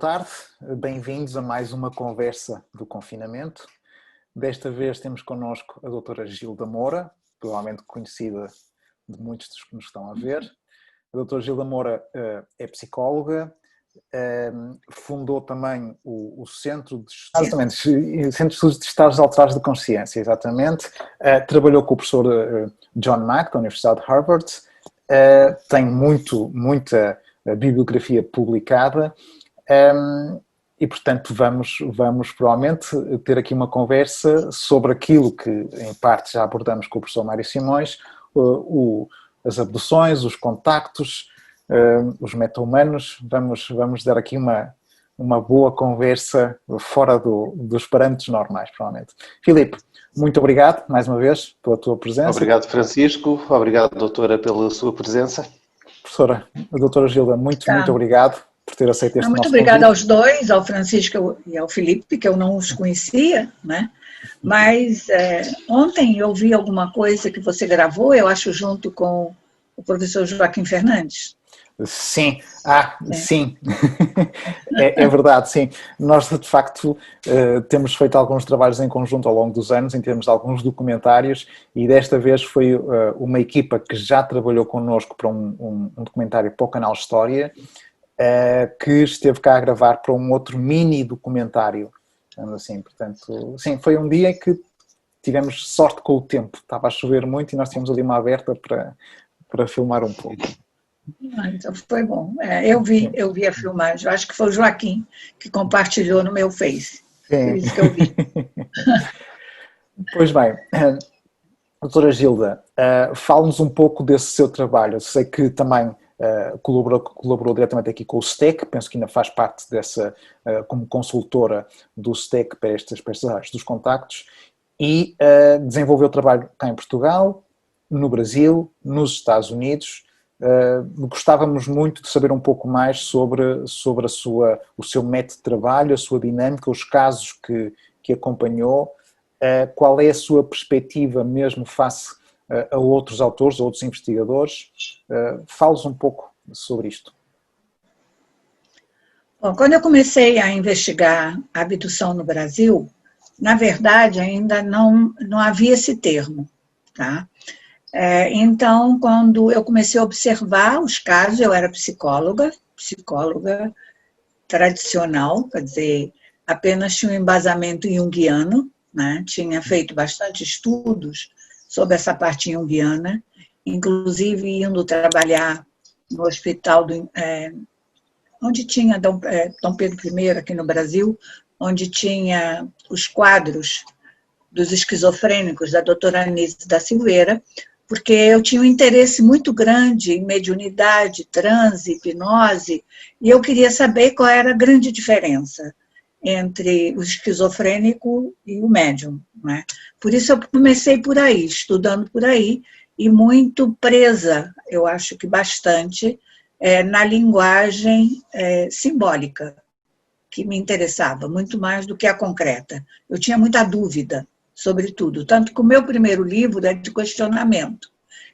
tarde, bem-vindos a mais uma conversa do confinamento. Desta vez temos connosco a doutora Gilda Moura, provavelmente conhecida de muitos dos que nos estão a ver. A doutora Gilda Moura é psicóloga, fundou também o Centro de Estudos de Estados Alterados de Consciência, exatamente. Trabalhou com o professor John Mack, da Universidade de Harvard. Tem muita bibliografia publicada. E, portanto, vamos provavelmente ter aqui uma conversa sobre aquilo que, em parte, já abordamos com o professor Mário Simões, as abduções, os contactos, os meta-humanos. Vamos dar aqui uma boa conversa fora dos parâmetros normais, provavelmente. Filipe, muito obrigado, mais uma vez, pela tua presença. Obrigado, Francisco. Obrigado, doutora, pela sua presença. Professora, a doutora Gilda, muito obrigado por ter aceito este nosso Muito obrigada aos dois, ao Francisco e ao Filipe, que eu não os conhecia, né? Mas ontem eu vi alguma coisa que você gravou, eu acho, junto com o professor Joaquim Fernandes. Sim, sim, é verdade, sim. Nós, de facto, temos feito alguns trabalhos em conjunto ao longo dos anos, em termos de alguns documentários, e desta vez foi uma equipa que já trabalhou connosco para um documentário para o canal História, que esteve cá a gravar para um outro mini documentário, assim, portanto, sim, foi um dia em que tivemos sorte com o tempo, estava a chover muito e nós tínhamos ali uma aberta para filmar um pouco. Então foi bom. Eu vi a filmagem, eu acho que foi o Joaquim que compartilhou no meu Face, por isso que eu vi. Pois bem, doutora Gilda, fale-nos um pouco desse seu trabalho. Eu sei que também colaborou diretamente aqui com o STEC, penso que ainda faz parte dessa, como consultora do STEC para estas áreas dos contactos, e desenvolveu trabalho cá em Portugal, no Brasil, nos Estados Unidos. Gostávamos muito de saber um pouco mais sobre o seu método de trabalho, a sua dinâmica, os casos que acompanhou, qual é a sua perspectiva mesmo face a outros autores, a outros investigadores. Fale-nos um pouco sobre isto. Bom, quando eu comecei a investigar a abdução no Brasil, na verdade ainda não havia esse termo, tá? Então, quando eu comecei a observar os casos, eu era psicóloga tradicional, quer dizer, apenas tinha um embasamento junguiano, né? Tinha feito bastante estudos sobre essa parte junguiana, inclusive indo trabalhar no hospital onde tinha Dom Pedro I aqui no Brasil, onde tinha os quadros dos esquizofrênicos da doutora Anísio da Silveira, porque eu tinha um interesse muito grande em mediunidade, transe, hipnose, e eu queria saber qual era a grande diferença entre o esquizofrênico e o médium, né? Por isso eu comecei por aí, estudando por aí, e muito presa, eu acho que bastante, na linguagem simbólica, que me interessava, muito mais do que a concreta. Eu tinha muita dúvida sobre tudo, tanto que o meu primeiro livro é de questionamento.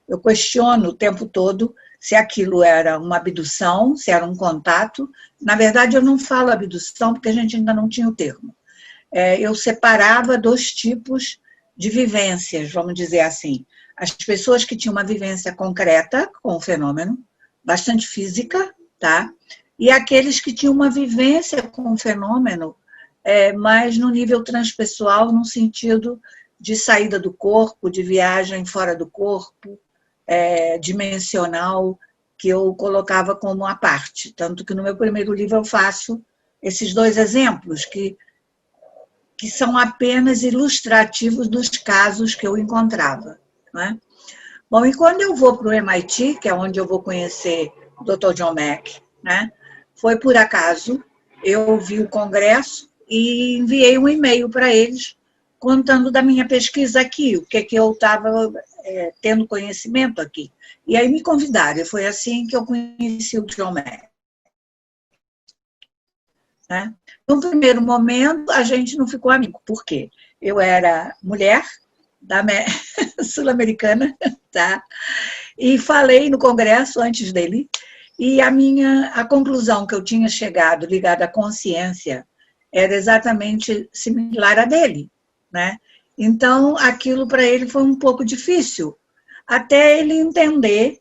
Eu questiono o tempo todo se aquilo era uma abdução, se era um contato. Na verdade, eu não falo abdução porque a gente ainda não tinha o termo. Eu separava dois tipos de vivências, vamos dizer assim. As pessoas que tinham uma vivência concreta com o fenômeno, bastante física, tá? E aqueles que tinham uma vivência com o fenômeno, mas no nível transpessoal, no sentido de saída do corpo, de viagem fora do corpo, dimensional, que eu colocava como a parte. Tanto que no meu primeiro livro eu faço esses dois exemplos, que são apenas ilustrativos dos casos que eu encontrava, né? Bom, e quando eu vou para o MIT, que é onde eu vou conhecer o Dr. John Mack, né? Foi por acaso, eu vi o congresso e enviei um e-mail para eles contando da minha pesquisa aqui, o que eu estava tendo conhecimento aqui. E aí me convidaram, e foi assim que eu conheci o John Mack. Né? No primeiro momento, a gente não ficou amigo. Por quê? Eu era mulher, sul-americana, tá? E falei no congresso, antes dele, E a conclusão que eu tinha chegado ligada à consciência era exatamente similar à dele, né? Então, aquilo para ele foi um pouco difícil, até ele entender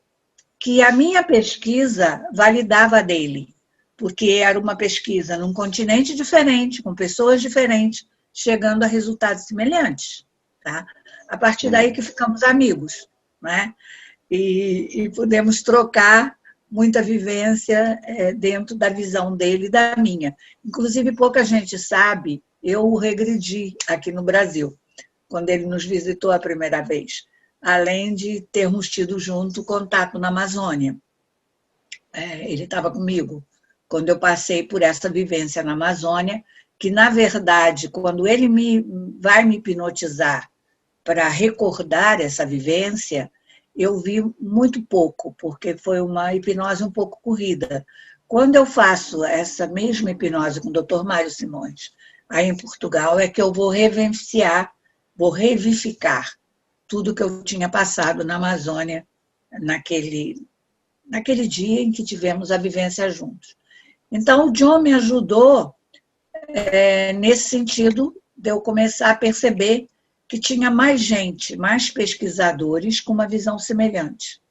que a minha pesquisa validava a dele, porque era uma pesquisa num continente diferente, com pessoas diferentes, chegando a resultados semelhantes. Tá? A partir daí que ficamos amigos, né? E pudemos trocar muita vivência dentro da visão dele e da minha. Inclusive, pouca gente sabe, eu o regredi aqui no Brasil, quando ele nos visitou a primeira vez, além de termos tido junto contato na Amazônia. Ele estava comigo quando eu passei por essa vivência na Amazônia, que, na verdade, quando ele vai me hipnotizar para recordar essa vivência, eu vi muito pouco, porque foi uma hipnose um pouco corrida. Quando eu faço essa mesma hipnose com o Dr. Mário Simões, aí em Portugal, é que eu vou revivenciar, vou revivificar tudo que eu tinha passado na Amazônia naquele dia em que tivemos a vivência juntos. Então, o John me ajudou nesse sentido de eu começar a perceber que tinha mais gente, mais pesquisadores com uma visão semelhante,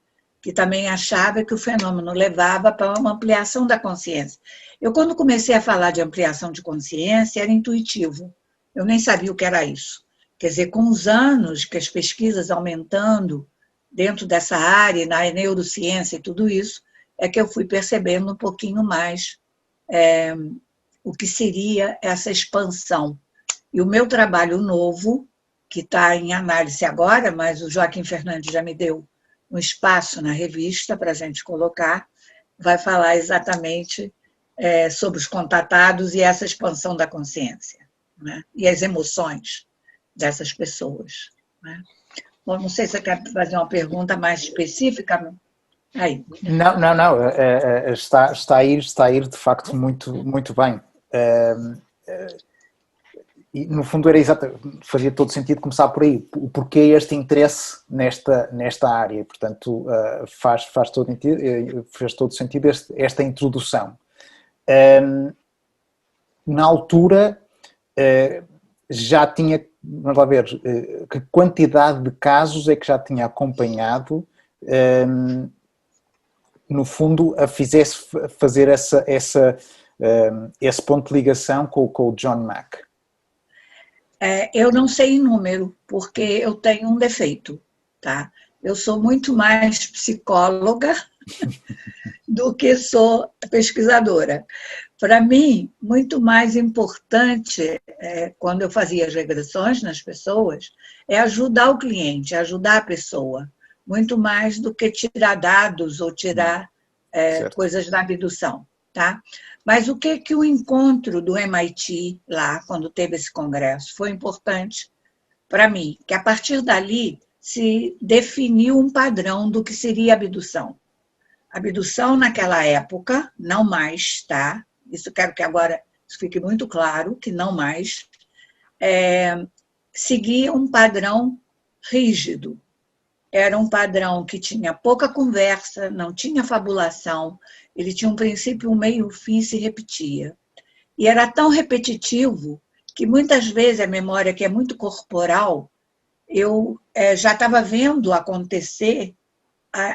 que também achava que o fenômeno levava para uma ampliação da consciência. Eu, quando comecei a falar de ampliação de consciência, era intuitivo. Eu nem sabia o que era isso. Quer dizer, com os anos que as pesquisas aumentando dentro dessa área, na neurociência e tudo isso, é que eu fui percebendo um pouquinho mais o que seria essa expansão. E o meu trabalho novo, que está em análise agora, mas o Joaquim Fernandes já me deu um espaço na revista para a gente colocar, vai falar exatamente sobre os contatados e essa expansão da consciência, né? E as emoções dessas pessoas, né? Bom, não sei se você quer fazer uma pergunta mais específica. Aí. Não. Está a ir de facto muito bem. E no fundo fazia todo sentido começar por aí. O porquê este interesse nesta área. Portanto, faz todo sentido esta introdução. Na altura, já tinha, vamos lá ver, que quantidade de casos é que já tinha acompanhado, no fundo, a fizesse fazer esse ponto de ligação com o John Mack? Eu não sei em número, porque eu tenho um defeito, tá? Eu sou muito mais psicóloga do que sou pesquisadora. Para mim, muito mais importante, quando eu fazia as regressões nas pessoas, é ajudar o cliente, ajudar a pessoa, muito mais do que tirar dados ou tirar coisas da abdução, tá? Mas o que o encontro do MIT lá, quando teve esse congresso, foi importante para mim, que a partir dali se definiu um padrão do que seria abdução. Abdução naquela época, não mais, tá? Isso quero que agora isso fique muito claro, que não mais, seguia um padrão rígido. Era um padrão que tinha pouca conversa, não tinha fabulação, ele tinha um princípio, um meio, um fim, se repetia. E era tão repetitivo que muitas vezes a memória, que é muito corporal, eu já estava vendo acontecer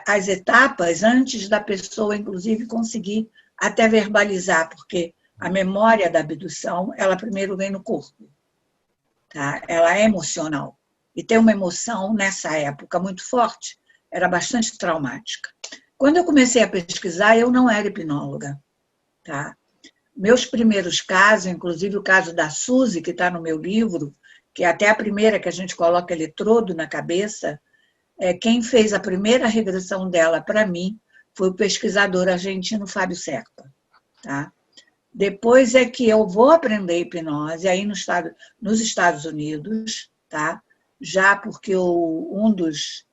as etapas antes da pessoa, inclusive, conseguir até verbalizar, porque a memória da abdução, ela primeiro vem no corpo, tá? Ela é emocional. E ter uma emoção, nessa época, muito forte, era bastante traumática. Quando eu comecei a pesquisar, eu não era hipnóloga, tá? Meus primeiros casos, inclusive o caso da Suzy, que está no meu livro, que é até a primeira que a gente coloca eletrodo na cabeça, quem fez a primeira regressão dela para mim foi o pesquisador argentino Fábio Serpa, tá? Depois é que eu vou aprender hipnose aí nos Estados Unidos, tá? Já porque um dos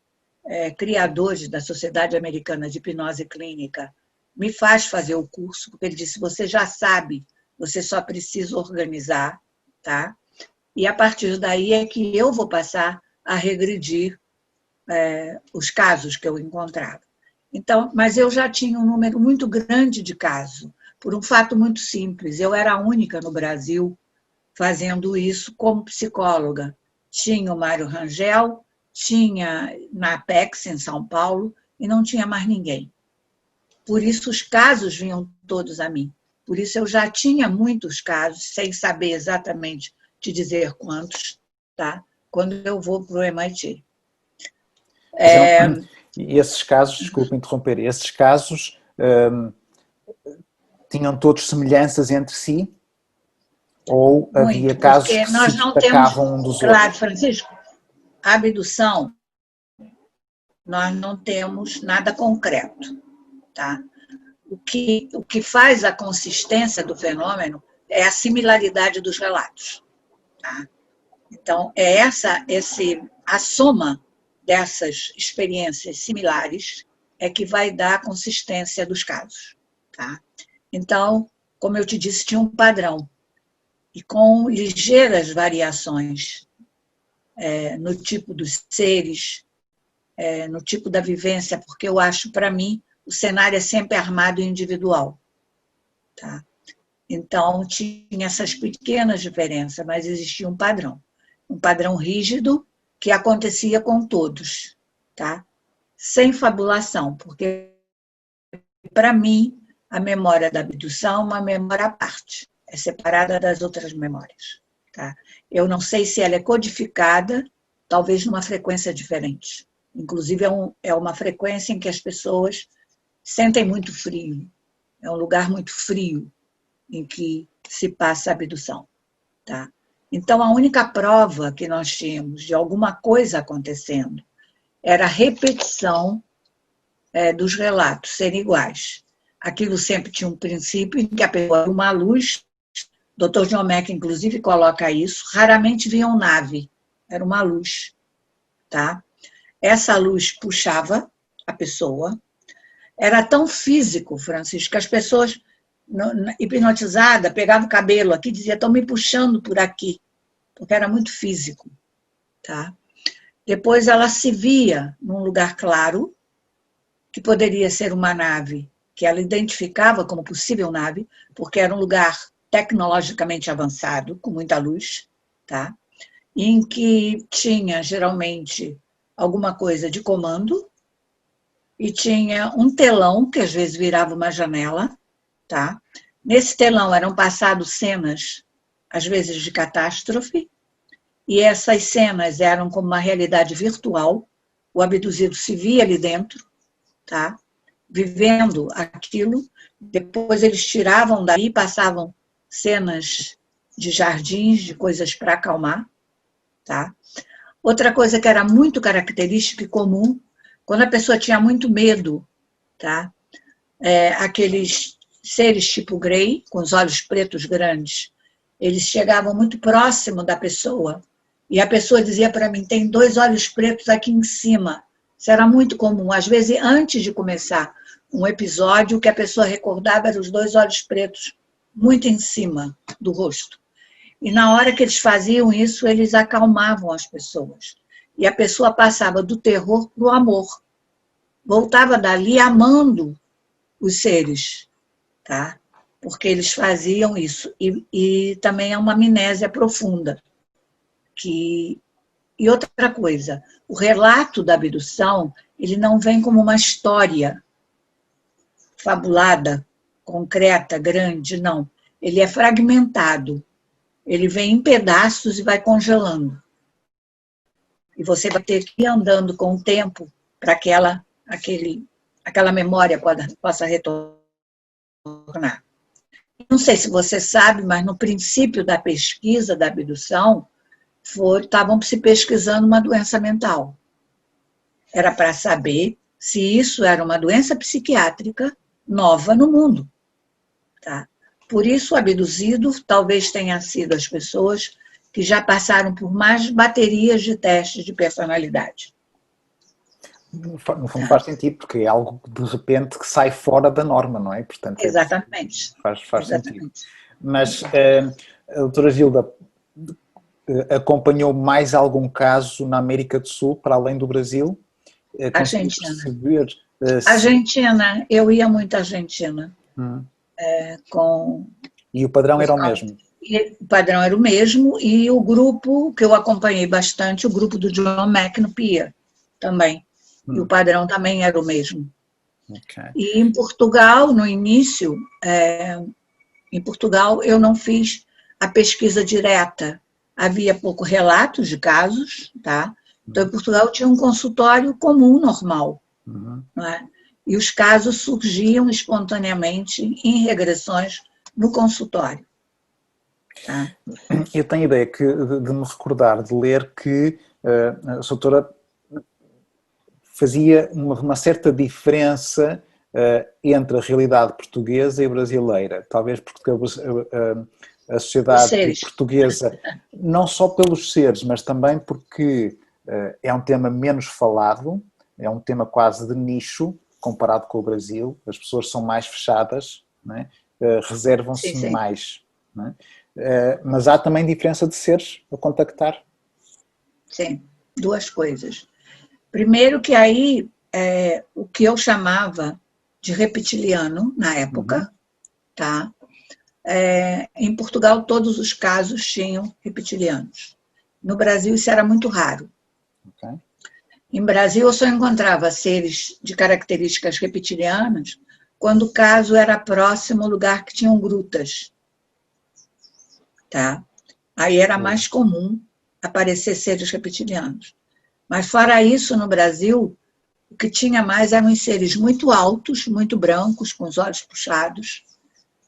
criadores da Sociedade Americana de Hipnose Clínica me faz fazer o curso, porque ele disse, você já sabe, você só precisa organizar, tá? E a partir daí é que eu vou passar a regredir os casos que eu encontrava. Então, mas eu já tinha um número muito grande de casos, por um fato muito simples. Eu era a única no Brasil fazendo isso como psicóloga. Tinha o Mário Rangel, tinha na Apex, em São Paulo, e não tinha mais ninguém. Por isso os casos vinham todos a mim. Por isso eu já tinha muitos casos, sem saber exatamente te dizer quantos, tá? Quando eu vou para o MIT. E esses casos, desculpe interromper, esses casos tinham todos semelhanças entre si? Ou havia casos que se destacavam um dos outros? Claro, Francisco, a abdução, nós não temos nada concreto, tá? O que faz a consistência do fenômeno é a similaridade dos relatos, tá? Então, é a soma dessas experiências similares é que vai dar a consistência dos casos, tá? Então, como eu te disse, tinha um padrão, e com ligeiras variações no tipo dos seres, no tipo da vivência, porque eu acho, para mim, o cenário é sempre armado e individual, tá? Então, tinha essas pequenas diferenças, mas existia um padrão rígido que acontecia com todos, tá? Sem fabulação, porque, para mim, a memória da abdução é uma memória à parte, é separada das outras memórias, tá? Eu não sei se ela é codificada, talvez numa frequência diferente. Inclusive, é uma frequência em que as pessoas sentem muito frio. É um lugar muito frio em que se passa a abdução, tá? Então, a única prova que nós tínhamos de alguma coisa acontecendo era a repetição dos relatos serem iguais. Aquilo sempre tinha um princípio em que a pessoa era uma luz. O Dr. John Mack, inclusive, coloca isso. Raramente viam nave, era uma luz, tá? Essa luz puxava a pessoa. Era tão físico, Francisco, que as pessoas hipnotizadas pegavam o cabelo aqui e diziam: estão me puxando por aqui, porque era muito físico, tá? Depois ela se via num lugar claro, que poderia ser uma nave, que ela identificava como possível nave, porque era um lugar tecnologicamente avançado, com muita luz, tá? Em que tinha, geralmente, alguma coisa de comando, e tinha um telão, que às vezes virava uma janela, tá? Nesse telão eram passadas cenas, às vezes de catástrofe, e essas cenas eram como uma realidade virtual, o abduzido se via ali dentro, tá? Vivendo aquilo, depois eles tiravam daí e passavam cenas de jardins, de coisas para acalmar, tá? Outra coisa que era muito característica e comum, quando a pessoa tinha muito medo, tá? Aqueles seres tipo Grey, com os olhos pretos grandes, eles chegavam muito próximo da pessoa, e a pessoa dizia para mim: tem 2 olhos pretos aqui em cima. Isso era muito comum. Às vezes, antes de começar um episódio, o que a pessoa recordava eram os 2 olhos pretos muito em cima do rosto. E na hora que eles faziam isso, eles acalmavam as pessoas. E a pessoa passava do terror para o amor. Voltava dali amando os seres, tá? Porque eles faziam isso. E também é uma amnésia profunda. E outra coisa, o relato da abdução, ele não vem como uma história fabulada, concreta, grande, não. Ele é fragmentado. Ele vem em pedaços e vai congelando. E você vai ter que ir andando com o tempo para aquela memória possa retornar. Não sei se você sabe, mas no princípio da pesquisa da abdução, estavam se pesquisando uma doença mental. Era para saber se isso era uma doença psiquiátrica nova no mundo, tá? Por isso, o abduzido talvez tenha sido as pessoas que já passaram por mais baterias de testes de personalidade. No fundo faz sentido, porque é algo de repente que sai fora da norma, não é? Portanto, exatamente. Faz sentido. Mas a doutora Gilda acompanhou mais algum caso na América do Sul, para além do Brasil? Argentina. Perceber Argentina, eu ia muito à Argentina. E o padrão era o mesmo? O padrão era o mesmo, e o grupo que eu acompanhei bastante, o grupo do John Mack no PIA também. E o padrão também era o mesmo. Okay. E em Portugal, no início, em Portugal eu não fiz a pesquisa direta. Havia pouco relatos de casos, tá? Então em Portugal tinha um consultório comum, normal. Não é? E os casos surgiam espontaneamente em regressões no consultório. Tá? Eu tenho a ideia de me recordar de ler que a doutora fazia uma certa diferença entre a realidade portuguesa e brasileira, talvez porque a sociedade portuguesa, não só pelos seres, mas também porque é um tema menos falado, é um tema quase de nicho, comparado com o Brasil, as pessoas são mais fechadas, não é? Reservam-se mais. Não é? Mas há também diferença de seres a contactar. Sim, duas coisas. Primeiro que aí, o que eu chamava de reptiliano, na época, tá? Em Portugal todos os casos tinham reptilianos. No Brasil isso era muito raro. Okay. Em Brasil eu só encontrava seres de características reptilianas quando o caso era próximo ao lugar que tinham grutas. Tá? Aí era mais comum aparecer seres reptilianos. Mas fora isso, no Brasil, o que tinha mais eram os seres muito altos, muito brancos, com os olhos puxados,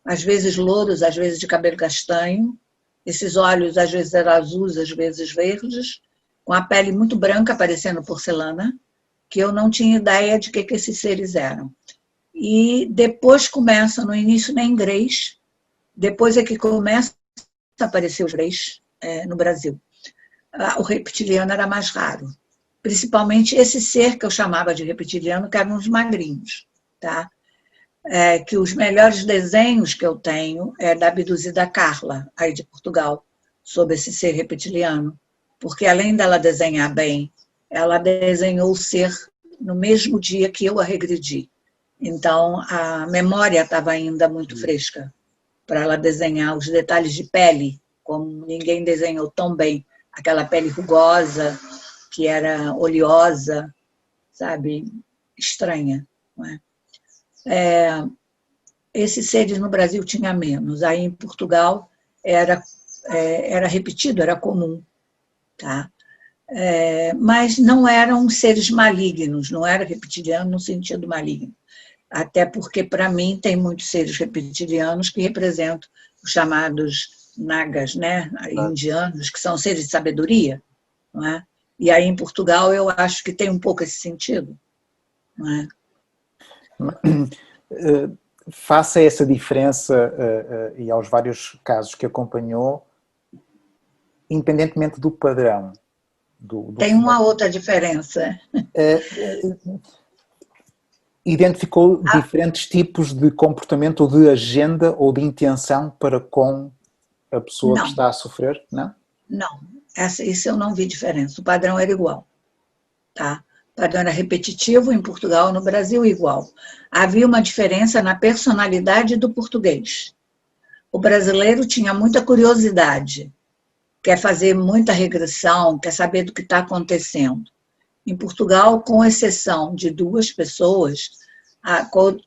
às vezes louros, às vezes de cabelo castanho. Esses olhos às vezes eram azuis, às vezes verdes, com a pele muito branca, parecendo porcelana, que eu não tinha ideia de que esses seres eram. E depois começa, no início nem grês, depois é que começa a aparecer os grês no Brasil. O reptiliano era mais raro. Principalmente esse ser que eu chamava de reptiliano, que eram os magrinhos. Tá? Que os melhores desenhos que eu tenho é da abduzida Carla, aí de Portugal, sobre esse ser reptiliano. Porque além dela desenhar bem, ela desenhou o ser no mesmo dia que eu a regredi. Então, a memória estava ainda muito fresca para ela desenhar os detalhes de pele, como ninguém desenhou tão bem. Aquela pele rugosa, que era oleosa, sabe, estranha. Não é? Esses seres no Brasil tinha menos, aí em Portugal era repetido, era comum. Tá? Mas não eram seres malignos, não era reptiliano no sentido maligno. Até porque, para mim, tem muitos seres reptilianos que representam os chamados nagas, né? Indianos, que são seres de sabedoria. Não é? E aí, em Portugal, eu acho que tem um pouco esse sentido. Não é? Faça essa diferença e aos vários casos que acompanhou, independentemente do padrão. Tem uma outra diferença. Identificou diferentes tipos de comportamento ou de agenda ou de intenção para com a pessoa que está a sofrer? Não? Não, isso eu não vi diferença. O padrão era igual. Tá? O padrão era repetitivo em Portugal, no Brasil igual. Havia uma diferença na personalidade do português. O brasileiro tinha muita curiosidade, quer fazer muita regressão, quer saber do que está acontecendo. Em Portugal, com exceção de 2 pessoas,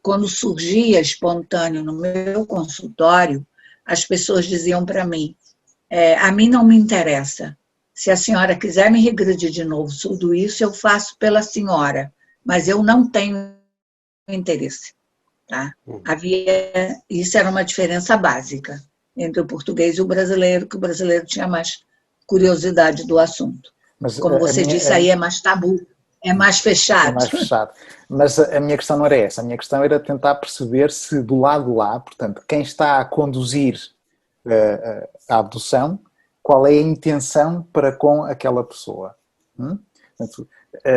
quando surgia espontâneo no meu consultório, as pessoas diziam para mim, a mim não me interessa. Se a senhora quiser me regredir de novo tudo isso, eu faço pela senhora, mas eu não tenho interesse. Tá? Isso era uma diferença básica entre o português e o brasileiro, que o brasileiro tinha mais curiosidade do assunto. Mas como você disse, aí é mais tabu, é mais fechado. É mais fechado. Mas a minha questão não era essa, a minha questão era tentar perceber se do lado lá, portanto, quem está a conduzir a abdução, qual é a intenção para com aquela pessoa. Portanto,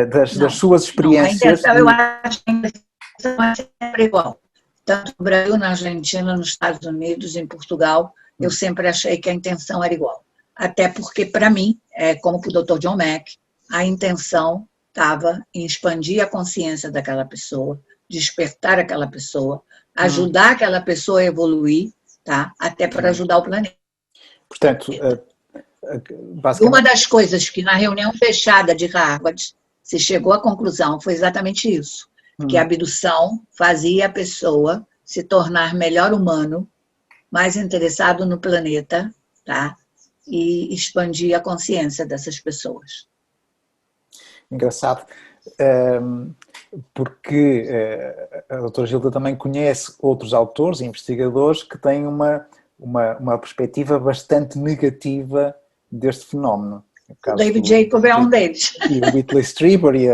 das suas experiências... Não, a intenção, eu acho que a intenção é sempre igual. Tanto no Brasil, na Argentina, nos Estados Unidos, em Portugal, eu sempre achei que a intenção era igual. Até porque, para mim, como para o Dr. John Mack, a intenção estava em expandir a consciência daquela pessoa, despertar aquela pessoa, ajudar aquela pessoa a evoluir, tá? Até para ajudar o planeta. Portanto, basicamente... Uma das coisas que na reunião fechada de Harvard se chegou à conclusão foi exatamente isso, que a abdução fazia a pessoa se tornar melhor humano, mais interessado no planeta, tá? E expandir a consciência dessas pessoas. Engraçado, porque a doutora Gilda também conhece outros autores e investigadores que têm uma perspectiva bastante negativa deste fenómeno. O David Jacob é um deles. E o Whitley Strieber e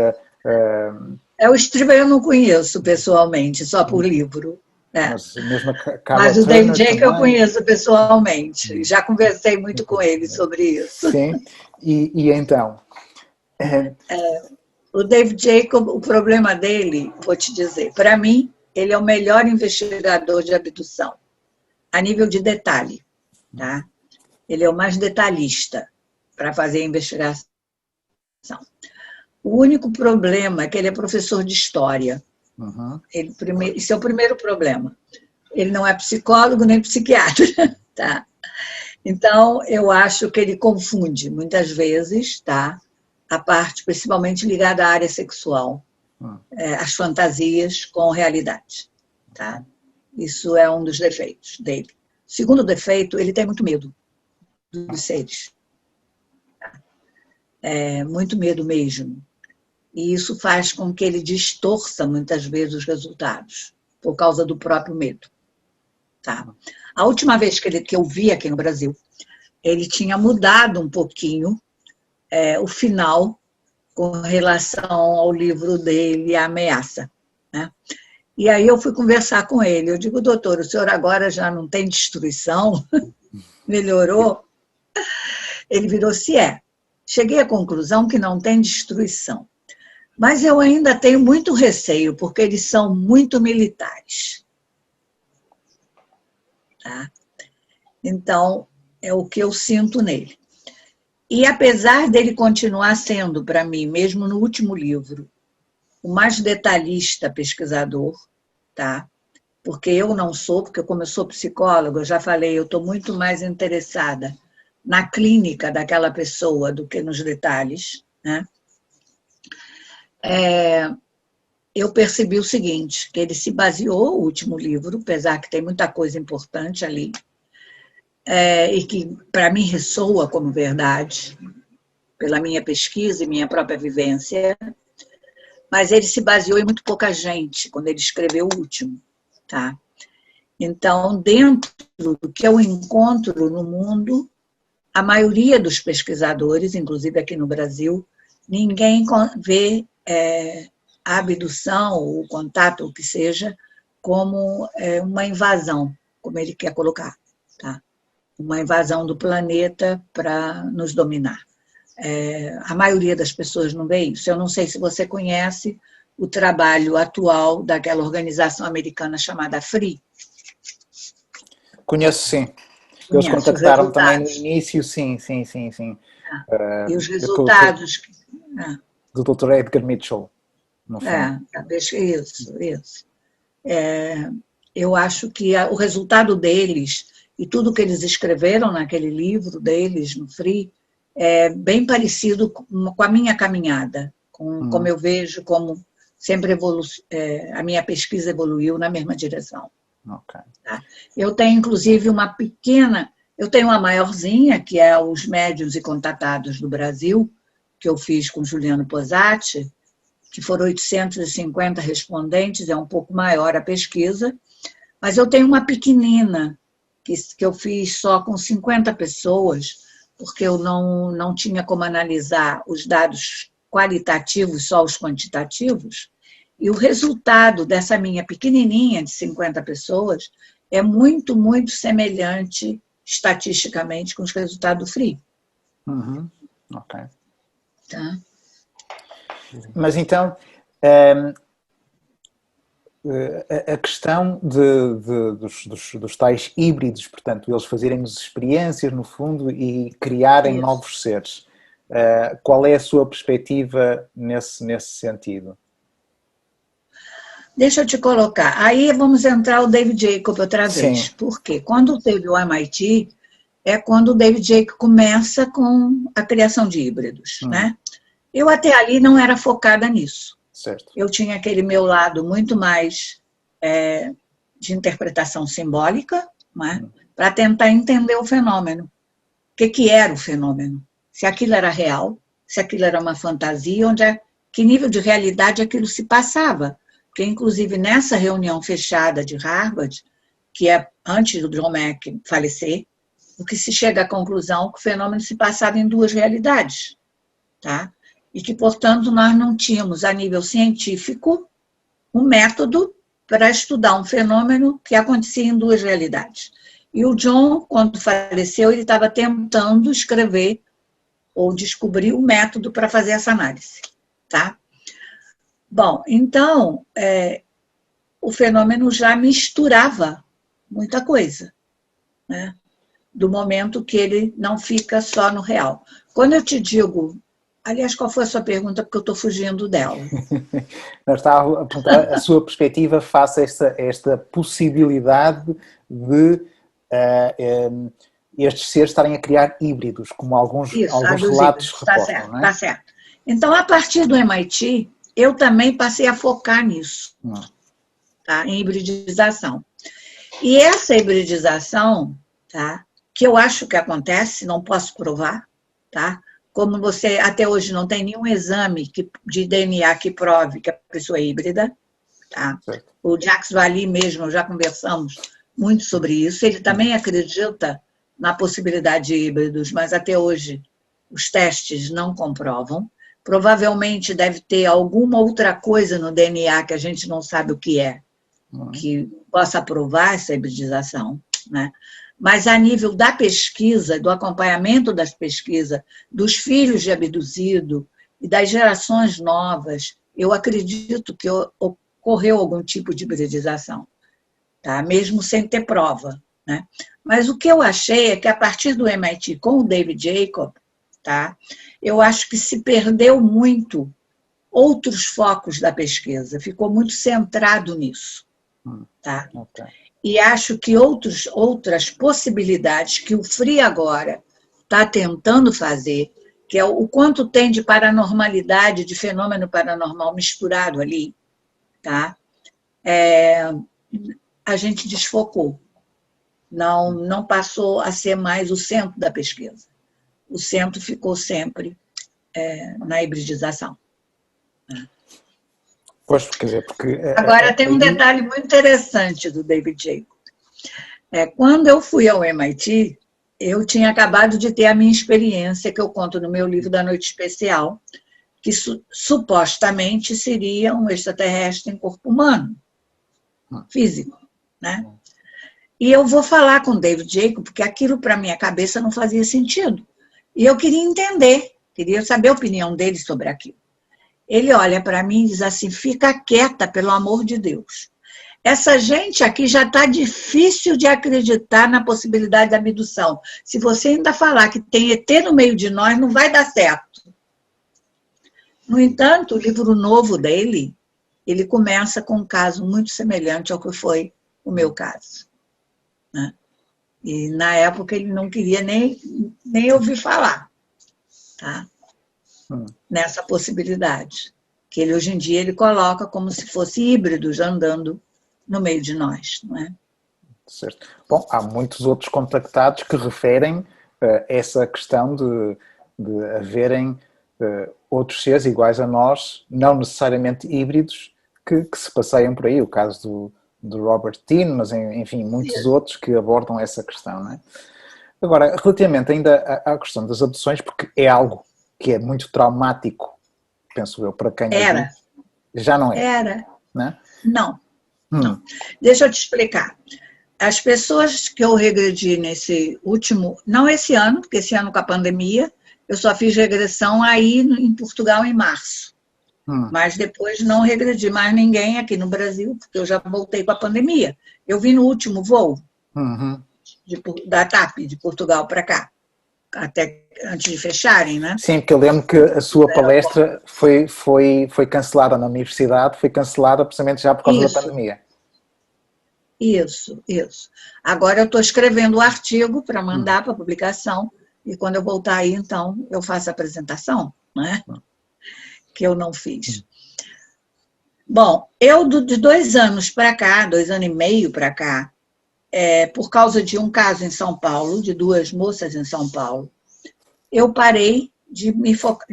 o Strieber eu não conheço pessoalmente, só por livro. Mas, mesmo a Carla Mas o Turner David Jacob também. eu conheço pessoalmente. Já conversei muito com ele sobre isso. Sim, e então? O David Jacob, o problema dele, vou te dizer, para mim, ele é o melhor investigador de abdução, a nível de detalhe. Tá? Ele é o mais detalhista para fazer a investigação. O único problema é que ele é professor de história. Esse é o primeiro problema. Ele não é psicólogo nem psiquiatra. Tá? Então, eu acho que ele confunde, muitas vezes, tá? A parte principalmente ligada à área sexual, as fantasias com realidade. Tá? Isso é um dos defeitos dele. Segundo defeito, ele tem muito medo dos seres. Muito medo mesmo. E isso faz com que ele distorça muitas vezes os resultados, por causa do próprio medo. Tá? A última vez que eu vi aqui no Brasil, ele tinha mudado um pouquinho o final com relação ao livro dele, A Ameaça. Né? E aí eu fui conversar com ele. Eu digo, doutor, o senhor agora já não tem destruição? Melhorou? Ele virou-se Cheguei à conclusão que não tem destruição. Mas eu ainda tenho muito receio, porque eles são muito militares. Tá? Então, é o que eu sinto nele. E apesar dele continuar sendo, para mim, mesmo no último livro, o mais detalhista pesquisador, tá? Porque eu não sou, porque como eu sou psicóloga, eu já falei, eu estou muito mais interessada na clínica daquela pessoa do que nos detalhes, né? Eu percebi o seguinte, que ele se baseou, o último livro, apesar que tem muita coisa importante ali, e que para mim ressoa como verdade, pela minha pesquisa e minha própria vivência, mas ele se baseou em muito pouca gente, quando ele escreveu o último. Tá? Então, dentro do que eu encontro no mundo, a maioria dos pesquisadores, inclusive aqui no Brasil, ninguém vê a abdução, o contato, o que seja, como uma invasão, como ele quer colocar. Tá? Uma invasão do planeta para nos dominar. A maioria das pessoas não vê isso. Eu não sei se você conhece o trabalho atual daquela organização americana chamada FREE. Conheço, sim. Eles contactaram também no início, sim. E os resultados... Do Dr. Edgar Mitchell. Isso. Eu acho que o resultado deles e tudo que eles escreveram naquele livro deles, no FREE, é bem parecido com a minha caminhada, como eu vejo, como sempre a minha pesquisa evoluiu na mesma direção. Okay. Tá? Eu tenho, inclusive, eu tenho uma maiorzinha, que é Os Médiuns e Contatados do Brasil, que eu fiz com Juliano Posati, que foram 850 respondentes, é um pouco maior a pesquisa, mas eu tenho uma pequenina, que eu fiz só com 50 pessoas, porque eu não tinha como analisar os dados qualitativos, só os quantitativos, e o resultado dessa minha pequenininha de 50 pessoas é muito, muito semelhante, estatisticamente, com os resultados do FREE. Ok. Tá? Mas então, a questão dos tais híbridos, portanto, eles fazerem as experiências, no fundo, e criarem novos seres. Qual é a sua perspectiva nesse sentido? Deixa eu te colocar. Aí vamos entrar o David Jacob outra vez. Sim. Porque quando teve o MIT, é quando o David Jacob começa com a criação de híbridos, né? Eu até ali não era focada nisso. Certo. Eu tinha aquele meu lado muito mais de interpretação simbólica, né? Para tentar entender o fenômeno. O que era o fenômeno? Se aquilo era real, se aquilo era uma fantasia, que nível de realidade aquilo se passava. Porque, inclusive, nessa reunião fechada de Harvard, que é antes do John Mack falecer, o que se chega à conclusão que o fenômeno se passava em duas realidades, tá? E que, portanto, nós não tínhamos, a nível científico, um método para estudar um fenômeno que acontecia em duas realidades. E o John, quando faleceu, ele estava tentando escrever ou descobrir o método para fazer essa análise, tá? Bom, então, o fenômeno já misturava muita coisa, né? Do momento que ele não fica só no real. Quando eu te digo... Aliás, qual foi a sua pergunta? Porque eu estou fugindo dela. Eu estava a perguntar a sua perspectiva face a esta possibilidade de estes seres estarem a criar híbridos, como alguns relatos reportam, não é? Tá certo. Então, a partir do MIT, eu também passei a focar nisso, tá? Em hibridização. E essa hibridização, tá? Que eu acho que acontece, não posso provar, tá? Como você até hoje não tem nenhum exame de DNA que prove que a pessoa é híbrida, tá? O Jacques Vallée mesmo, já conversamos muito sobre isso, ele também acredita na possibilidade de híbridos, mas até hoje os testes não comprovam. Provavelmente deve ter alguma outra coisa no DNA que a gente não sabe o que é, que possa provar essa hibridização, né? Mas a nível da pesquisa, do acompanhamento das pesquisas, dos filhos de abduzido e das gerações novas, eu acredito que ocorreu algum tipo de hibridização, tá? Mesmo sem ter prova, né? Mas o que eu achei é que a partir do MIT com o David Jacob, tá? Eu acho que se perdeu muito outros focos da pesquisa, ficou muito centrado nisso, tá? Okay. E acho que outras possibilidades que o FRI agora está tentando fazer, que é o quanto tem de paranormalidade, de fenômeno paranormal misturado ali, tá? A gente desfocou. Não passou a ser mais o centro da pesquisa. O centro ficou sempre na hibridização. Pois, quer dizer, porque... Agora, tem um detalhe muito interessante do David Jacob. Quando eu fui ao MIT, eu tinha acabado de ter a minha experiência, que eu conto no meu livro da Noite Especial, que supostamente seria um extraterrestre em corpo humano, físico, né? E eu vou falar com o David Jacob, porque aquilo para minha cabeça não fazia sentido. E eu queria entender, queria saber a opinião dele sobre aquilo. Ele olha para mim e diz assim, fica quieta, pelo amor de Deus. Essa gente aqui já está difícil de acreditar na possibilidade da abdução. Se você ainda falar que tem ET no meio de nós, não vai dar certo. No entanto, o livro novo dele, ele começa com um caso muito semelhante ao que foi o meu caso, né? E na época ele não queria nem ouvir falar, tá? Nessa possibilidade, que ele hoje em dia ele coloca como se fosse híbridos andando no meio de nós, não é? Certo. Bom, há muitos outros contactados que referem essa questão de haverem outros seres iguais a nós, não necessariamente híbridos, que se passeiam por aí. O caso do Robert Dean, mas enfim, muitos outros que abordam essa questão, não é? Agora, relativamente ainda à questão das abduções, porque é algo que é muito traumático, penso eu, para quem... Era. Já não é. Era. Né? Não. Não. Deixa eu te explicar. As pessoas que eu regredi nesse último... Não esse ano, porque esse ano com a pandemia, eu só fiz regressão aí em Portugal em março. Mas depois não regredi mais ninguém aqui no Brasil, porque eu já voltei com a pandemia. Eu vim no último voo da TAP, de Portugal para cá. até antes de fecharem, né? Sim, porque eu lembro que a sua palestra foi cancelada na universidade, foi cancelada precisamente já por causa da pandemia. Isso. Agora eu estou escrevendo o artigo para mandar para publicação, e quando eu voltar aí, então, eu faço a apresentação, né? Que eu não fiz. Bom, eu de 2 anos para cá, 2 anos e meio para cá, por causa de um caso em São Paulo, de 2 moças em São Paulo, eu parei de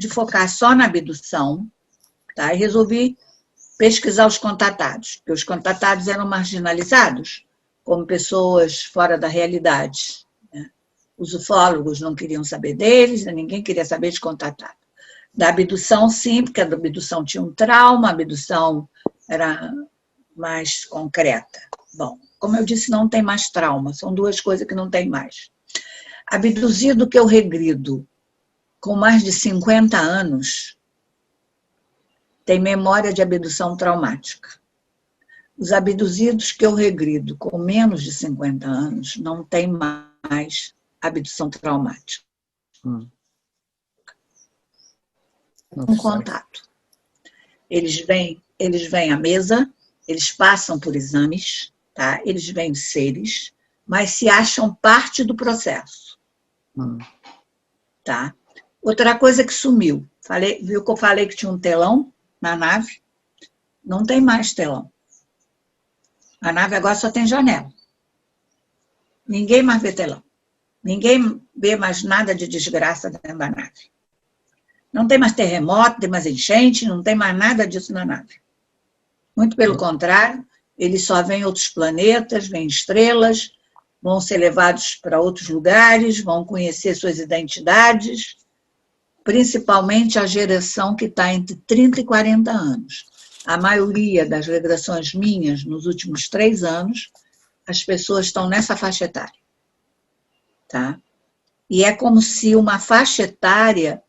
focar só na abdução, tá? E resolvi pesquisar os contatados, porque os contatados eram marginalizados, como pessoas fora da realidade, né? Os ufólogos não queriam saber deles, ninguém queria saber de contatado. Da abdução, sim, porque a abdução tinha um trauma, a abdução era mais concreta. Bom, como eu disse, não tem mais trauma, são 2 coisas que não tem mais. Abduzido que eu regrido com mais de 50 anos, tem memória de abdução traumática. Os abduzidos que eu regrido com menos de 50 anos não tem mais abdução traumática. Um contato. Eles vêm à mesa, eles passam por exames, tá? Eles veem seres, mas se acham parte do processo. Tá? Outra coisa que sumiu, viu que eu falei que tinha um telão na nave? Não tem mais telão. A nave agora só tem janela. Ninguém mais vê telão. Ninguém vê mais nada de desgraça dentro da nave. Não tem mais terremoto, não tem mais enchente, não tem mais nada disso na nave. Muito pelo contrário, eles só veem outros planetas, veem estrelas, vão ser levados para outros lugares, vão conhecer suas identidades, principalmente a geração que está entre 30 e 40 anos. A maioria das regressões minhas nos últimos 3 anos, as pessoas estão nessa faixa etária. Tá? E é como se uma faixa etária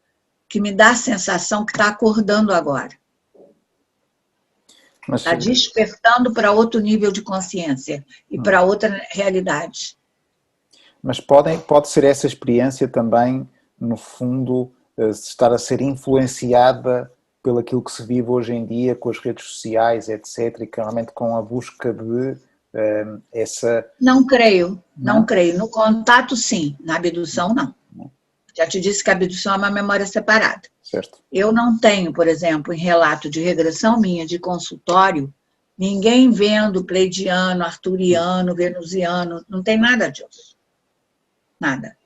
que me dá a sensação que está acordando agora. Está despertando para outro nível de consciência e para outra realidade. Mas pode ser essa experiência também, no fundo, estar a ser influenciada pelo aquilo que se vive hoje em dia, com as redes sociais, etc., e realmente com a busca de essa... Não creio. No contato, sim. Na abdução, não. Já te disse que a abdução é uma memória separada. Certo. Eu não tenho, por exemplo, em relato de regressão minha, de consultório, ninguém vendo pleidiano, arturiano, venusiano, não tem nada disso. Nada.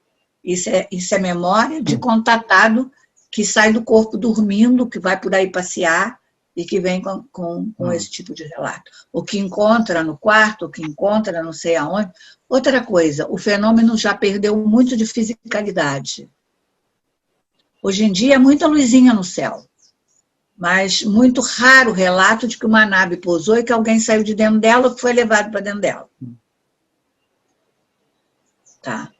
Isso é memória de contatado que sai do corpo dormindo, que vai por aí passear e que vem com esse tipo de relato. O que encontra no quarto, o que encontra não sei aonde. Outra coisa, o fenômeno já perdeu muito de fisicalidade. Hoje em dia é muita luzinha no céu, mas muito raro o relato de que uma nave pousou e que alguém saiu de dentro dela ou que foi levado para dentro dela. Tá?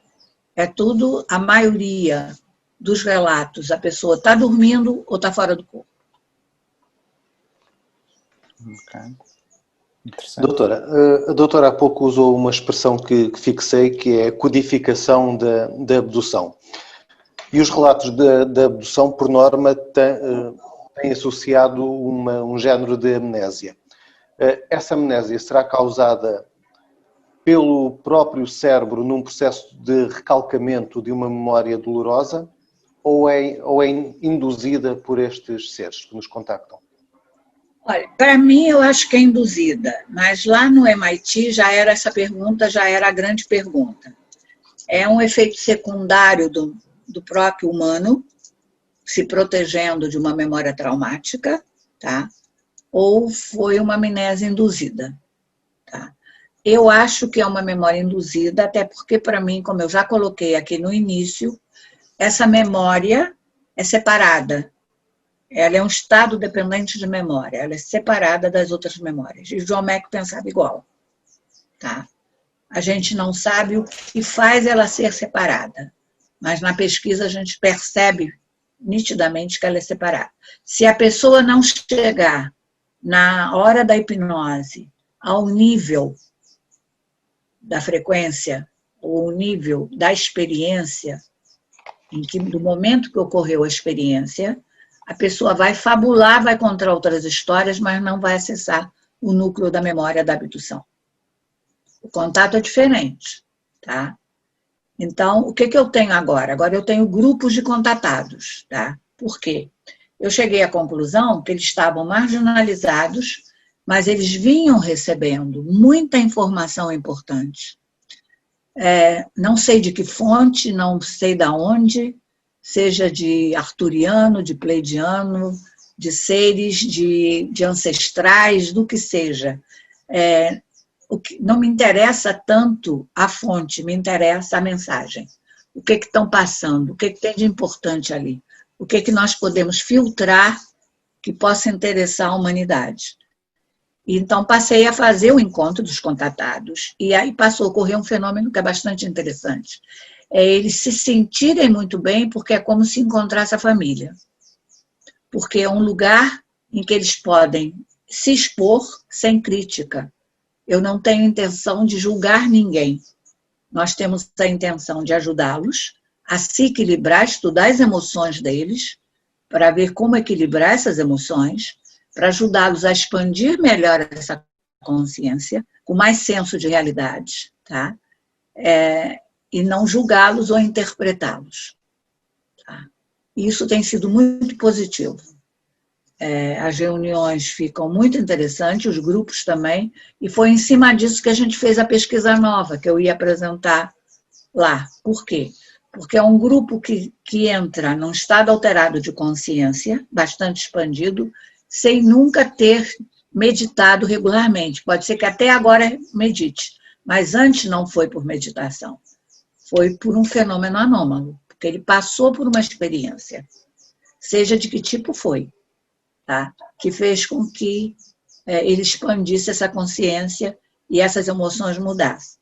É tudo, a maioria dos relatos, a pessoa está dormindo ou está fora do corpo. Okay. Doutora, a doutora há pouco usou uma expressão que fixei, que é a codificação da abdução. E os relatos da abdução, por norma, têm associado um género de amnésia. Essa amnésia será causada pelo próprio cérebro num processo de recalcamento de uma memória dolorosa ou é induzida por estes seres que nos contactam? Olha, para mim eu acho que é induzida, mas lá no MIT essa pergunta já era a grande pergunta. É um efeito secundário do próprio humano se protegendo de uma memória traumática, tá? Ou foi uma amnésia induzida, tá? Eu acho que é uma memória induzida, até porque, para mim, como eu já coloquei aqui no início, essa memória é separada. Ela é um estado dependente de memória, ela é separada das outras memórias. E John Mack pensava igual, tá? A gente não sabe o que faz ela ser separada, mas na pesquisa a gente percebe nitidamente que ela é separada. Se a pessoa não chegar na hora da hipnose ao nível da frequência ou o nível da experiência do momento que ocorreu a experiência, a pessoa vai fabular, vai contar outras histórias, mas não vai acessar o núcleo da memória da abdução. O contato é diferente, tá? Então, o que eu tenho agora? Agora eu tenho grupos de contatados, tá? Por quê? Eu cheguei à conclusão que eles estavam marginalizados, mas eles vinham recebendo muita informação importante. Não sei de que fonte, não sei de onde, seja de arturiano, de pleidiano, de seres, de ancestrais, do que seja. Não me interessa tanto a fonte, me interessa a mensagem. O que estão passando, o que tem de importante ali, o que nós podemos filtrar que possa interessar a humanidade. Então, passei a fazer o encontro dos contatados, e aí passou a ocorrer um fenômeno que é bastante interessante. Eles se sentirem muito bem, porque é como se encontrasse a família. Porque é um lugar em que eles podem se expor sem crítica. Eu não tenho intenção de julgar ninguém. Nós temos a intenção de ajudá-los a se equilibrar, estudar as emoções deles, para ver como equilibrar essas emoções, para ajudá-los a expandir melhor essa consciência, com mais senso de realidade, tá? E não julgá-los ou interpretá-los. Tá? Isso tem sido muito positivo. As reuniões ficam muito interessantes, os grupos também, e foi em cima disso que a gente fez a pesquisa nova, que eu ia apresentar lá. Por quê? Porque é um grupo que entra num estado alterado de consciência, bastante expandido, sem nunca ter meditado regularmente. Pode ser que até agora medite, mas antes não foi por meditação. Foi por um fenômeno anômalo, porque ele passou por uma experiência, seja de que tipo foi, tá? Que fez com que ele expandisse essa consciência e essas emoções mudassem.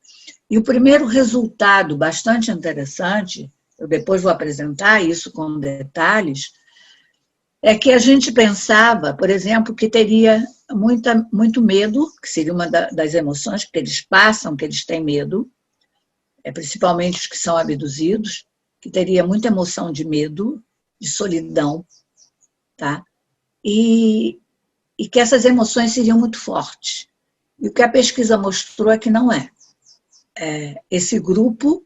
E o primeiro resultado bastante interessante, eu depois vou apresentar isso com detalhes, é que a gente pensava, por exemplo, que teria muito medo, que seria uma das emoções que eles passam, que eles têm medo, principalmente os que são abduzidos, que teria muita emoção de medo, de solidão, tá? E que essas emoções seriam muito fortes. E o que a pesquisa mostrou é que não é. Esse grupo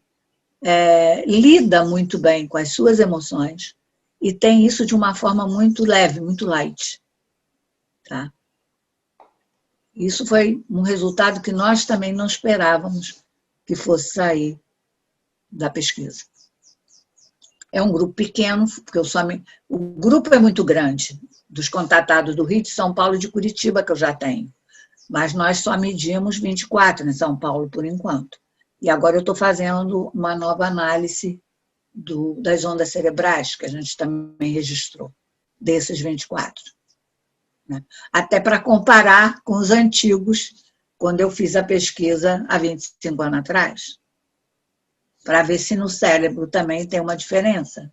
lida muito bem com as suas emoções e tem isso de uma forma muito leve, muito light. Tá? Isso foi um resultado que nós também não esperávamos que fosse sair da pesquisa. É um grupo pequeno, porque o grupo é muito grande, dos contatados do Rio, de São Paulo e de Curitiba, que eu já tenho. Mas nós só medimos 24 em São Paulo, por enquanto. E agora eu estou fazendo uma nova análise das ondas cerebrais, que a gente também registrou, desses 24. Né? Até para comparar com os antigos, quando eu fiz a pesquisa há 25 anos atrás, para ver se no cérebro também tem uma diferença.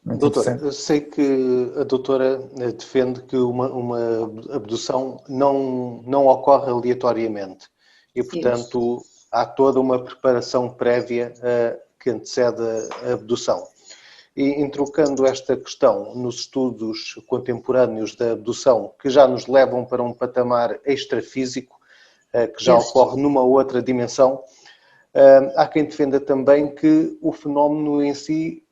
Doutora, eu sei que a doutora defende que uma abdução não ocorre aleatoriamente e, portanto, isso. Há toda uma preparação prévia que antecede a abdução. E, introcando esta questão nos estudos contemporâneos da abdução, que já nos levam para um patamar extrafísico, que já ocorre numa outra dimensão, há quem defenda também que o fenómeno em si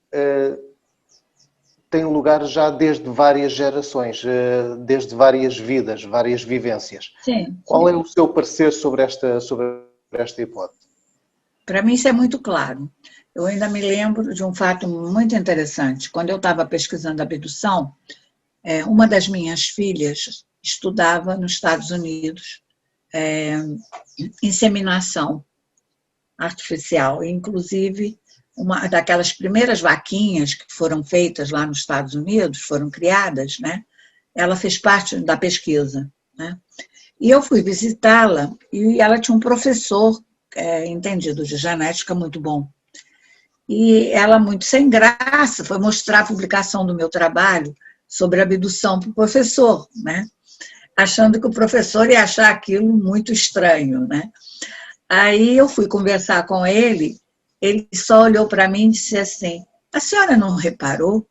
tem lugar já desde várias gerações, desde várias vidas, várias vivências. Sim. Qual é o seu parecer sobre esta hipótese? Para mim isso é muito claro. Eu ainda me lembro de um fato muito interessante. Quando eu estava pesquisando a abdução, uma das minhas filhas estudava nos Estados Unidos inseminação artificial, inclusive uma daquelas primeiras vaquinhas que foram feitas lá nos Estados Unidos, foram criadas, né? Ela fez parte da pesquisa, né? E eu fui visitá-la e ela tinha um professor entendido de genética muito bom. E ela, muito sem graça, foi mostrar a publicação do meu trabalho sobre abdução para o professor, né? Achando que o professor ia achar aquilo muito estranho, né? Aí eu fui conversar com ele, ele só olhou para mim e disse assim, a senhora não reparou?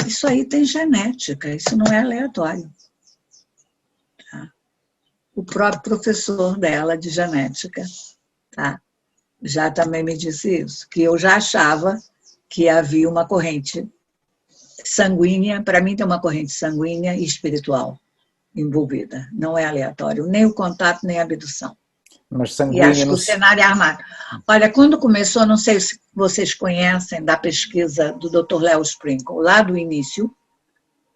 Isso aí tem genética, isso não é aleatório. Tá? O próprio professor dela de genética, tá? Já também me disse isso, que eu já achava que havia uma corrente sanguínea, para mim tem uma corrente sanguínea e espiritual envolvida, não é aleatório, nem o contato, nem a abdução. Mas E sanguínea acho que o cenário é armado. Olha, quando começou, não sei se vocês conhecem da pesquisa do Dr. Léo Sprinkle, lá do início,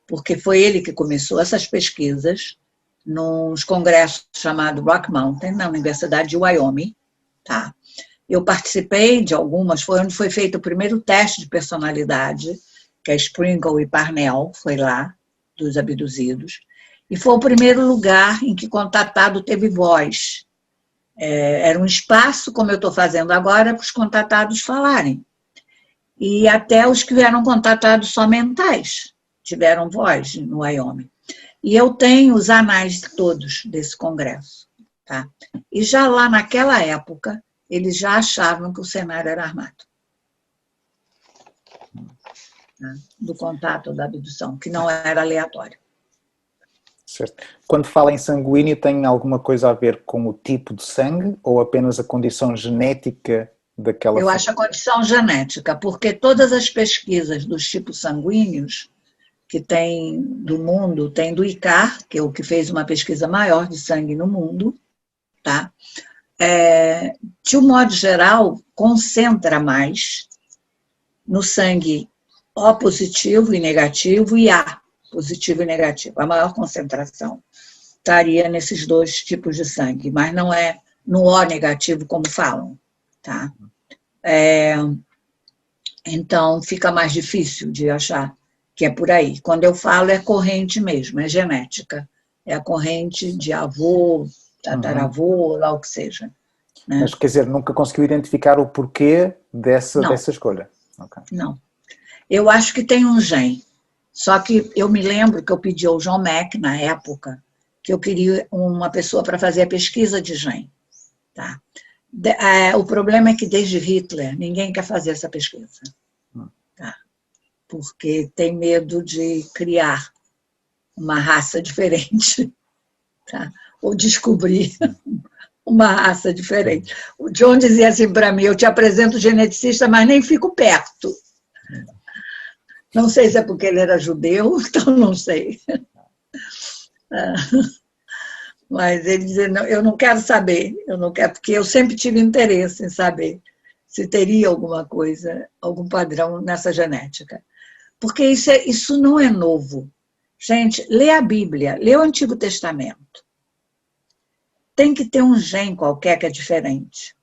porque foi ele que começou essas pesquisas nos congressos chamado Rock Mountain, na Universidade de Wyoming, tá? Eu participei de algumas, foi onde foi feito o primeiro teste de personalidade, que é Sprinkle e Parnell, foi lá, dos abduzidos, e foi o primeiro lugar em que contatado teve voz. Era um espaço, como eu estou fazendo agora, para os contatados falarem. E até os que vieram contatados só mentais tiveram voz no Wyoming. E eu tenho os anais todos desse congresso. Tá? E já lá naquela época, eles já achavam que o cenário era armado. Tá? Do contato, da abdução, que não era aleatório. Certo. Quando fala em sanguíneo, tem alguma coisa a ver com o tipo de sangue ou apenas a condição genética daquela Eu acho a condição genética, porque todas as pesquisas dos tipos sanguíneos que tem do mundo, tem do ICAR, que é o que fez uma pesquisa maior de sangue no mundo, tá? De um modo geral, concentra mais no sangue O positivo e negativo e A positivo e negativo. A maior concentração estaria nesses dois tipos de sangue, mas não é no O negativo como falam, tá? Então, fica mais difícil de achar que é por aí. Quando eu falo, é corrente mesmo, é genética. É a corrente de avô, tataravô, lá o que seja. Né? Mas, quer dizer, nunca conseguiu identificar o porquê dessa escolha? Okay. Não. Eu acho que tem um gene. Só que eu me lembro que eu pedi ao John Mack, na época, que eu queria uma pessoa para fazer a pesquisa de gene. Tá? O problema é que desde Hitler, ninguém quer fazer essa pesquisa. Tá? Porque tem medo de criar uma raça diferente. Tá? Ou descobrir uma raça diferente. O John dizia assim para mim, eu te apresento geneticista, mas nem fico perto. Não sei se é porque ele era judeu, então não sei. Mas ele dizia, não, eu não quero saber, eu não quero, porque eu sempre tive interesse em saber se teria alguma coisa, algum padrão nessa genética. Porque isso não é novo. Gente, lê a Bíblia, lê o Antigo Testamento. Tem que ter um gene qualquer que é diferente.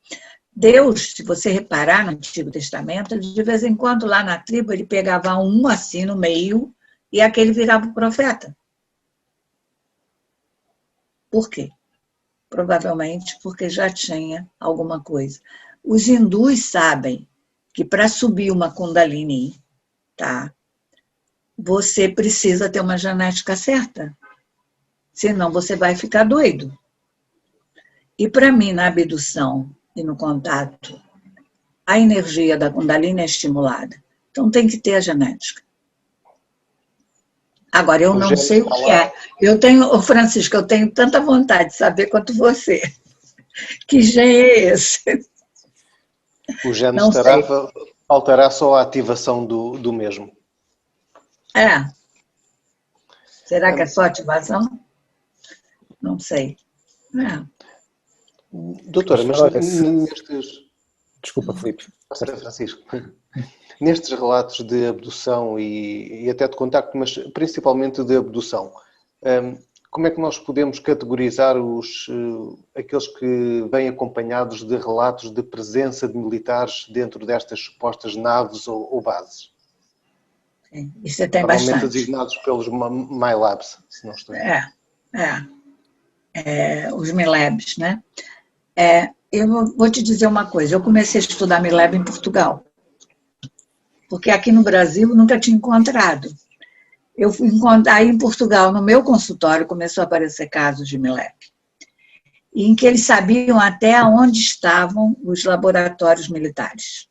Deus, se você reparar no Antigo Testamento, de vez em quando lá na tribo ele pegava um assim no meio e aquele virava o profeta. Por quê? Provavelmente porque já tinha alguma coisa. Os hindus sabem que para subir uma Kundalini, tá, você precisa ter uma genética certa. Senão você vai ficar doido. E para mim, na abdução e no contato, a energia da Kundalini é estimulada. Então tem que ter a genética. Agora, eu não sei o que é. Francisco, eu tenho tanta vontade de saber quanto você. Que gene é esse? O gene faltará só a ativação do mesmo. Será que é só ativação? Não sei. Doutora, mas nestes... Desculpa, Filipe. Francisco. Nestes relatos de abdução e até de contacto, mas principalmente de abdução, como é que nós podemos categorizar aqueles que vêm acompanhados de relatos de presença de militares dentro destas supostas naves ou bases? Isso tem bastante. Normalmente designados pelos MyLabs, se não estou errado. Os MyLabs, né? Eu vou te dizer uma coisa, eu comecei a estudar MyLab em Portugal, porque aqui no Brasil nunca tinha encontrado. Aí em Portugal, no meu consultório, começou a aparecer casos de MyLab. em que eles sabiam até onde estavam os laboratórios militares.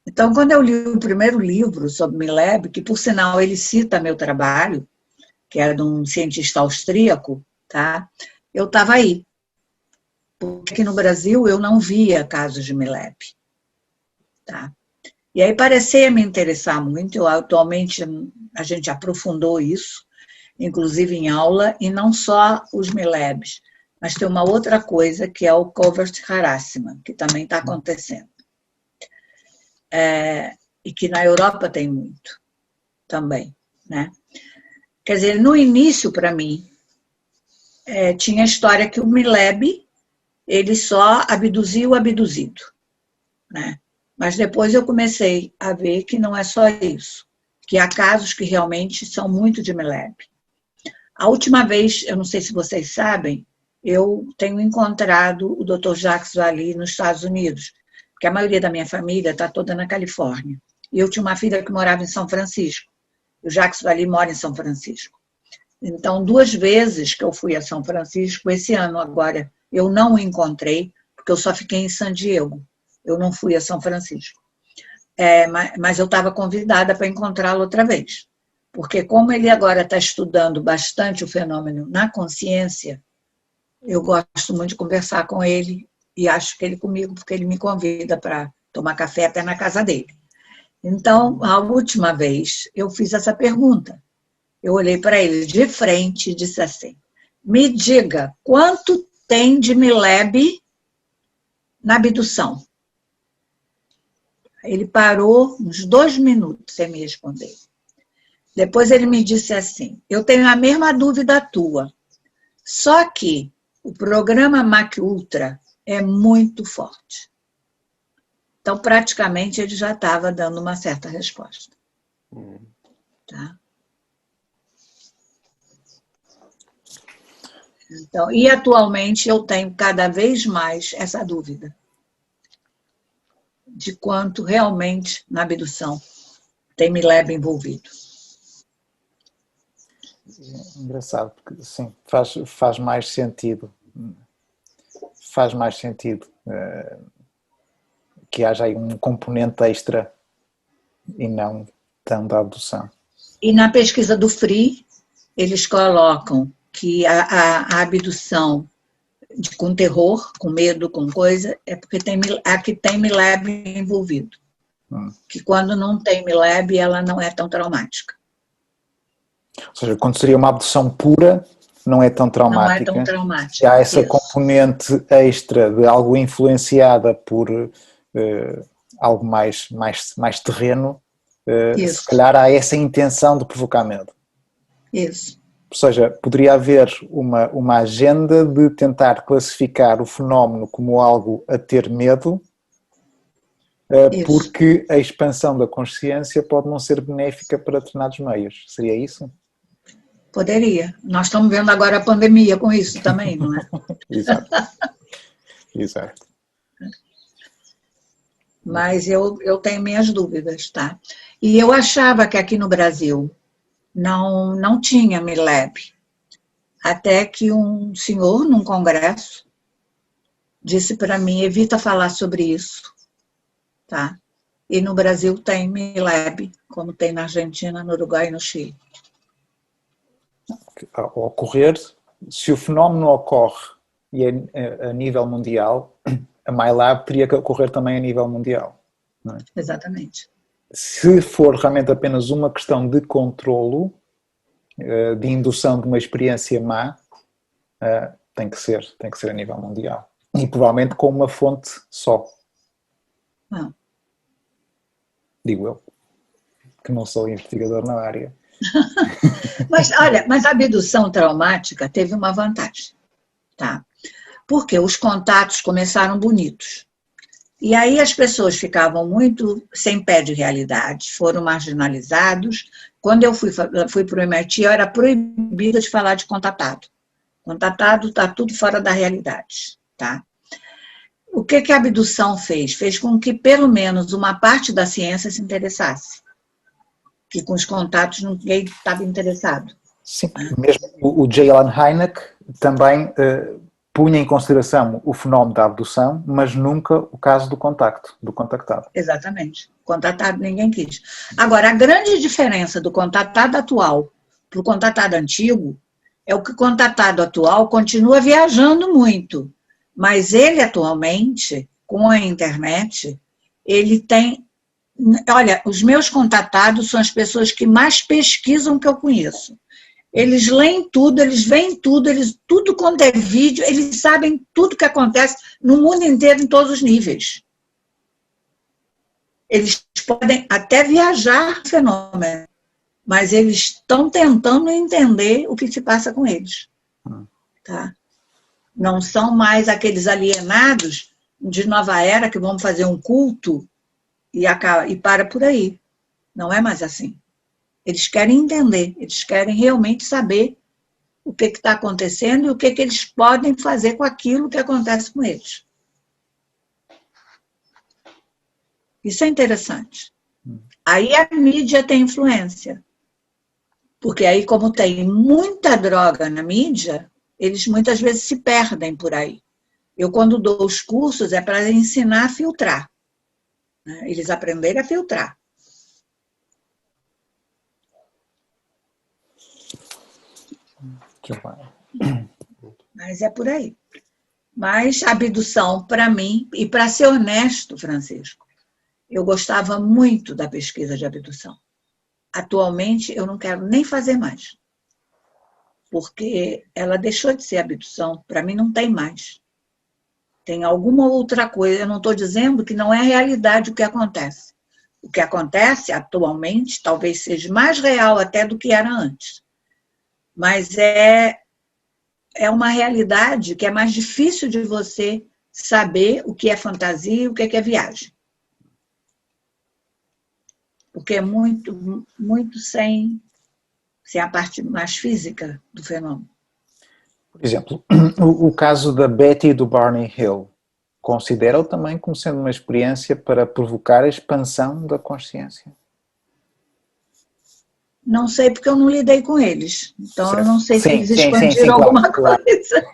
Então, quando eu li o primeiro livro sobre Mileb, que por sinal ele cita meu trabalho, que é de um cientista austríaco, tá? Eu estava aí. Porque aqui no Brasil eu não via casos de Mileb. Tá? E aí parecia me interessar muito, atualmente a gente aprofundou isso, inclusive em aula, e não só os Milebs, mas tem uma outra coisa que é o covert harassment, que também está acontecendo. E que na Europa tem muito também, né? Quer dizer, no início, para mim, tinha a história que o Mileb, ele só abduzia o abduzido, né? Mas depois eu comecei a ver que não é só isso, que há casos que realmente são muito de Mileb. A última vez, eu não sei se vocês sabem, eu tenho encontrado o Dr. Jacques Vallée nos Estados Unidos, porque a maioria da minha família está toda na Califórnia. E eu tinha uma filha que morava em São Francisco. O Jacques Vallée mora em São Francisco. Então, 2 vezes que eu fui a São Francisco, esse ano agora, eu não o encontrei, porque eu só fiquei em San Diego. Eu não fui a São Francisco. Mas eu estava convidada para encontrá-lo outra vez. Porque como ele agora está estudando bastante o fenômeno na consciência, eu gosto muito de conversar com ele e acho que ele comigo, porque ele me convida para tomar café até na casa dele. Então, a última vez, eu fiz essa pergunta. Eu olhei para ele de frente e disse assim, me diga, quanto tem de Mileb na abdução? Ele parou uns 2 minutos sem me responder. Depois ele me disse assim, eu tenho a mesma dúvida tua, só que o programa MK Ultra é muito forte. Então, praticamente, ele já estava dando uma certa resposta. Tá? Então, e atualmente eu tenho cada vez mais essa dúvida de quanto realmente na abdução tem Mileb envolvido. Engraçado, porque sim, faz mais sentido. Faz mais sentido que haja aí um componente extra e não tanto a abdução. E na pesquisa do FRI, eles colocam que a abdução com terror, com medo, com coisa, é porque aqui tem Mileb envolvido. Que quando não tem Mileb, ela não é tão traumática. Ou seja, quando seria uma abdução pura, não é tão traumática. Não é tão traumática. Se há essa componente extra de algo influenciada por algo mais terreno, se calhar há essa intenção de provocar medo. Isso. Ou seja, poderia haver uma agenda de tentar classificar o fenómeno como algo a ter medo, porque a expansão da consciência pode não ser benéfica para determinados meios. Seria isso? Poderia. Nós estamos vendo agora a pandemia com isso também, não é? Exato. Exato. Mas eu tenho minhas dúvidas, tá? E eu achava que aqui no Brasil não tinha Mileb. Até que um senhor, num congresso, disse para mim, evita falar sobre isso, tá? E no Brasil tem Mileb, como tem na Argentina, no Uruguai e no Chile. Ao ocorrer, se o fenómeno ocorre e a nível mundial, a MyLab teria que ocorrer também a nível mundial. Não é? Exatamente. Se for realmente apenas uma questão de controlo, de indução de uma experiência má, tem que ser a nível mundial. E provavelmente com uma fonte só. Digo eu, que não sou investigador na área. Mas a abdução traumática teve uma vantagem, tá? Porque os contatos começaram bonitos. E aí as pessoas ficavam muito sem pé de realidade, foram marginalizados. Quando eu fui para o MIT, eu era proibida de falar de contatado. Contatado está tudo fora da realidade, tá? O que a abdução fez? Fez com que pelo menos uma parte da ciência se interessasse. Que com os contatos ninguém estava interessado. Sim, mesmo o J. Allen Hynek também punha em consideração o fenómeno da abdução, mas nunca o caso do contacto, do contactado. Exatamente. Contatado ninguém quis. Agora, a grande diferença do contatado atual para o contatado antigo é o que o contatado atual continua viajando muito, mas ele atualmente, com a internet, ele tem... Olha, os meus contatados são as pessoas que mais pesquisam que eu conheço. Eles leem tudo, eles veem tudo, tudo quanto é vídeo, eles sabem tudo que acontece no mundo inteiro, em todos os níveis. Eles podem até viajar no fenômeno, mas eles estão tentando entender o que se passa com eles. Tá? Não são mais aqueles alienados de nova era que vão fazer um culto e para por aí. Não é mais assim. Eles querem entender, eles querem realmente saber o que está acontecendo e o que eles podem fazer com aquilo que acontece com eles. Isso é interessante. Aí a mídia tem influência. Porque aí, como tem muita droga na mídia, eles muitas vezes se perdem por aí. Eu, quando dou os cursos, é para ensinar a filtrar. Eles aprenderem a filtrar. Mas é por aí. Mas a abdução, para mim, e para ser honesto, Francisco, eu gostava muito da pesquisa de abdução. Atualmente, eu não quero nem fazer mais. Porque ela deixou de ser abdução, para mim não tem mais. Tem alguma outra coisa, eu não estou dizendo que não é realidade o que acontece. O que acontece atualmente talvez seja mais real até do que era antes. Mas é uma realidade que é mais difícil de você saber o que é fantasia e o que é viagem. Porque é muito, muito sem a parte mais física do fenômeno. Por exemplo, o caso da Betty e do Barney Hill, considera-o também como sendo uma experiência para provocar a expansão da consciência? Não sei, porque eu não lidei com eles. Então, certo. Eu não sei se eles sim, expandiram alguma coisa.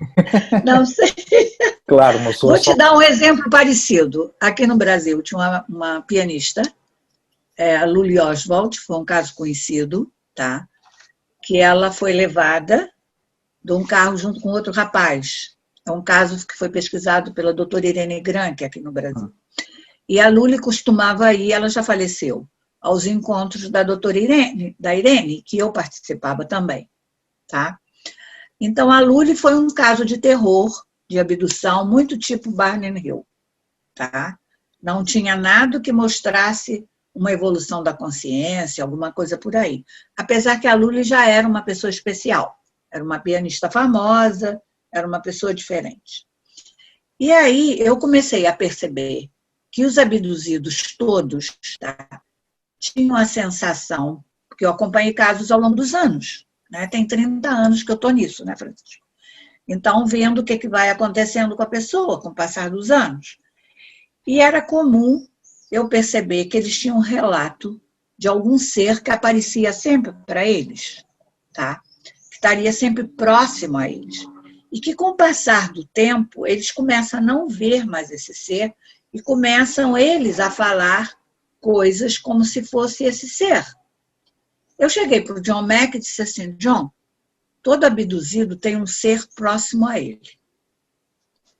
Não sei. Claro, Vou te dar um exemplo parecido. Aqui no Brasil, tinha uma pianista, a Luli Oswald, foi um caso conhecido, tá? Que ela foi levada de um carro junto com outro rapaz. É um caso que foi pesquisado pela doutora Irene Granke aqui no Brasil. E a Luli costumava ir, ela já faleceu, aos encontros da doutora Irene, que eu participava também. Tá? Então, a Luli foi um caso de terror, de abdução, muito tipo Barney Hill. Tá? Não tinha nada que mostrasse uma evolução da consciência, alguma coisa por aí. Apesar que a Luli já era uma pessoa especial. Era uma pianista famosa, era uma pessoa diferente. E aí eu comecei a perceber que os abduzidos todos, tá, tinham a sensação, porque eu acompanhei casos ao longo dos anos, né? Tem 30 anos que eu estou nisso, né, Francisco? Então, vendo o que vai acontecendo com a pessoa com o passar dos anos. E era comum eu perceber que eles tinham um relato de algum ser que aparecia sempre para eles, tá? Que estaria sempre próximo a eles. E que, com o passar do tempo, eles começam a não ver mais esse ser e começam eles a falar coisas como se fosse esse ser. Eu cheguei para o John Mack e disse assim, John, todo abduzido tem um ser próximo a ele.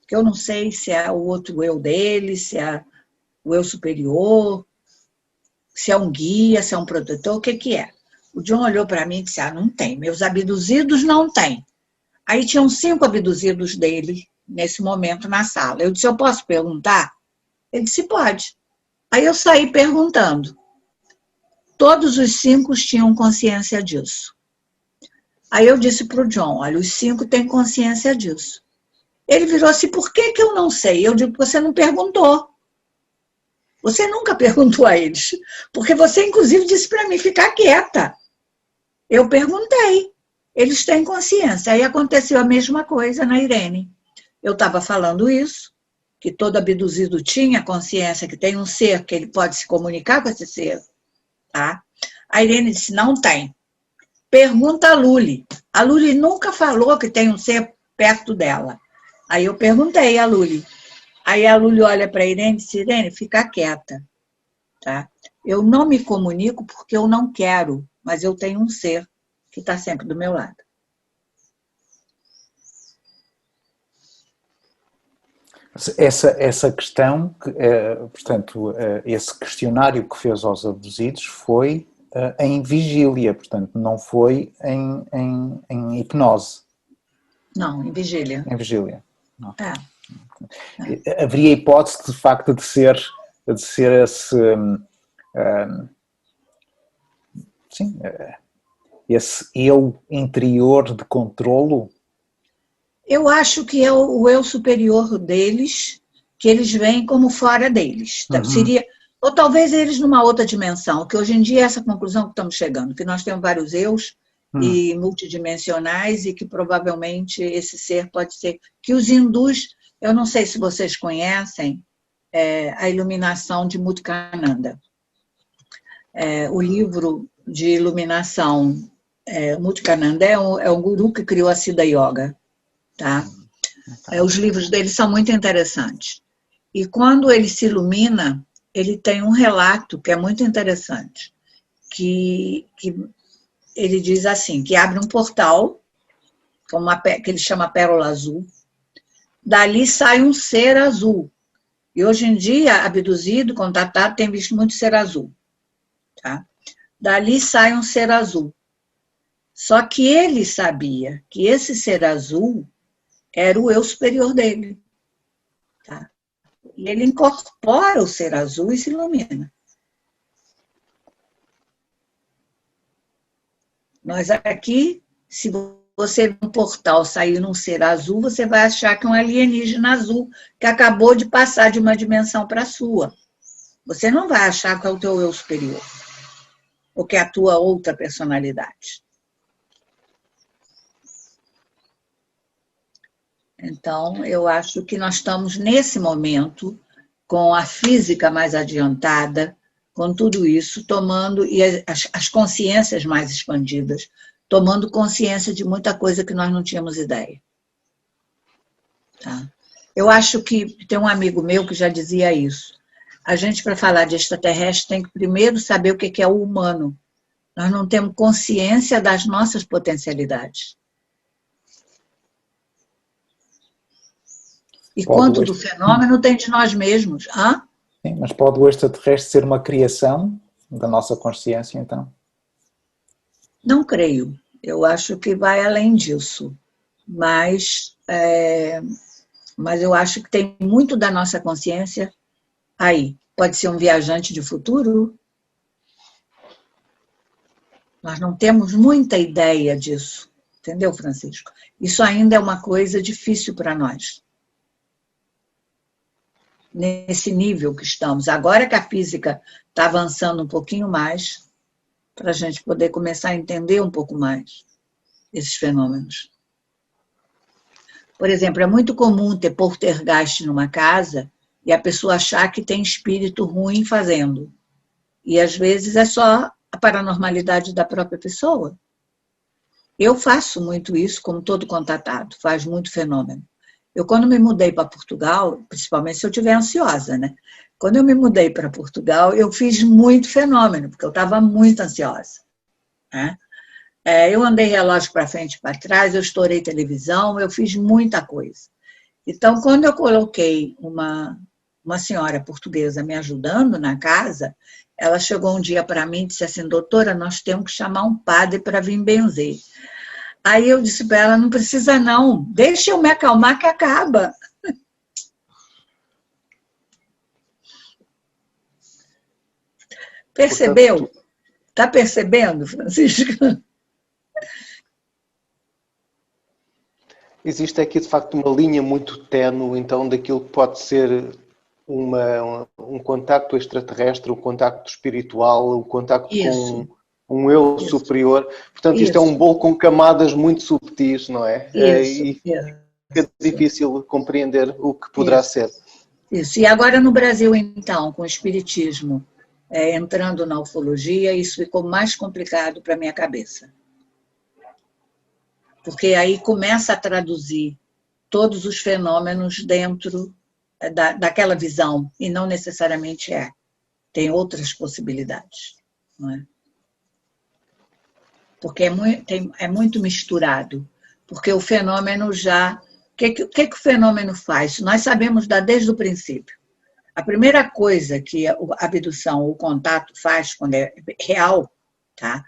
Que eu não sei se é o outro eu dele, se é o eu superior, se é um guia, se é um protetor, o que é? O John olhou para mim e disse, não tem, meus abduzidos não têm. Aí tinham 5 abduzidos dele, nesse momento, na sala. Eu disse, eu posso perguntar? Ele disse, pode. Aí eu saí perguntando. Todos os 5 tinham consciência disso. Aí eu disse para o John, olha, os 5 têm consciência disso. Ele virou assim, por que eu não sei? Eu digo, você não perguntou. Você nunca perguntou a eles. Porque você, inclusive, disse para mim ficar quieta. Eu perguntei. Eles têm consciência. Aí aconteceu a mesma coisa na Irene. Eu estava falando isso, que todo abduzido tinha consciência, que tem um ser, que ele pode se comunicar com esse ser. Tá? A Irene disse, não tem. Pergunta a Luli. A Luli nunca falou que tem um ser perto dela. Aí eu perguntei a Luli. Aí a Luli olha para a Irene e diz, Irene, fica quieta. Tá? Eu não me comunico porque eu não quero, mas eu tenho um ser que está sempre do meu lado. Essa questão, portanto, esse questionário que fez aos abduzidos foi em vigília, portanto, não foi em hipnose. Não, em vigília. Em vigília. Não. É. Haveria hipótese, de facto, de ser esse... sim, esse eu interior de controlo? Eu acho que é o eu superior deles, que eles veem como fora deles. Uhum. Seria, ou talvez eles numa outra dimensão, que hoje em dia é essa conclusão que estamos chegando, que nós temos vários eus e multidimensionais e que provavelmente esse ser pode ser... Que os hindus, eu não sei se vocês conhecem a iluminação de Mutkananda. O livro de iluminação Mutkananda é um guru que criou a Siddha Yoga. Tá? Os livros dele são muito interessantes. E quando ele se ilumina, ele tem um relato que é muito interessante, que ele diz assim, que abre um portal, que ele chama Pérola Azul, dali sai um ser azul. E hoje em dia, abduzido, contatado, tem visto muito ser azul. Tá? Dali sai um ser azul. Só que ele sabia que esse ser azul era o eu superior dele. Tá? E ele incorpora o ser azul e se ilumina. Nós aqui, se você ver um portal sair num ser azul, você vai achar que é um alienígena azul que acabou de passar de uma dimensão para a sua. Você não vai achar que é o teu eu superior, ou que é a tua outra personalidade. Então, eu acho que nós estamos, nesse momento, com a física mais adiantada, com tudo isso, tomando, e as consciências mais expandidas, tomando consciência de muita coisa que nós não tínhamos ideia. Tá? Eu acho que tem um amigo meu que já dizia isso. A gente, para falar de extraterrestre, tem que primeiro saber o que é o humano. Nós não temos consciência das nossas potencialidades. E quanto do fenômeno tem de nós mesmos. Hã? Sim, mas pode o extraterrestre ser uma criação da nossa consciência, então? Não creio. Eu acho que vai além disso. Mas eu acho que tem muito da nossa consciência aí. Pode ser um viajante de futuro? Nós não temos muita ideia disso. Entendeu, Francisco? Isso ainda é uma coisa difícil para nós. Nesse nível que estamos. Agora que a física está avançando um pouquinho mais, para a gente poder começar a entender um pouco mais esses fenômenos. Por exemplo, é muito comum ter poltergeist numa casa e a pessoa achar que tem espírito ruim fazendo. E às vezes é só a paranormalidade da própria pessoa. Eu faço muito isso, como todo contatado, faz muito fenômeno. Eu, quando me mudei para Portugal, principalmente se eu estiver ansiosa, né? Quando eu me mudei para Portugal, eu fiz muito fenômeno, porque eu estava muito ansiosa. Né? Eu andei relógio para frente e para trás, eu estourei televisão, eu fiz muita coisa. Então, quando eu coloquei uma senhora portuguesa me ajudando na casa, ela chegou um dia para mim e disse assim, doutora, nós temos que chamar um padre para vir benzer. Aí eu disse para ela, não precisa não, deixa eu me acalmar que acaba. Percebeu? Está percebendo, Francisco? Existe aqui, de facto, uma linha muito ténue, então, daquilo que pode ser um contacto extraterrestre, um contacto espiritual, um contacto com um eu superior. Portanto, isto é um bolo com camadas muito subtis, não é? E é difícil compreender o que poderá ser. Isso. E agora no Brasil, então, com o espiritismo entrando na ufologia, isso ficou mais complicado para a minha cabeça. Porque aí começa a traduzir todos os fenômenos dentro daquela visão, e não necessariamente é. Tem outras possibilidades, não é? Porque é muito misturado, porque o fenômeno já... O que o fenômeno faz? Nós sabemos desde o princípio. A primeira coisa que a abdução, o contato faz quando é real, tá?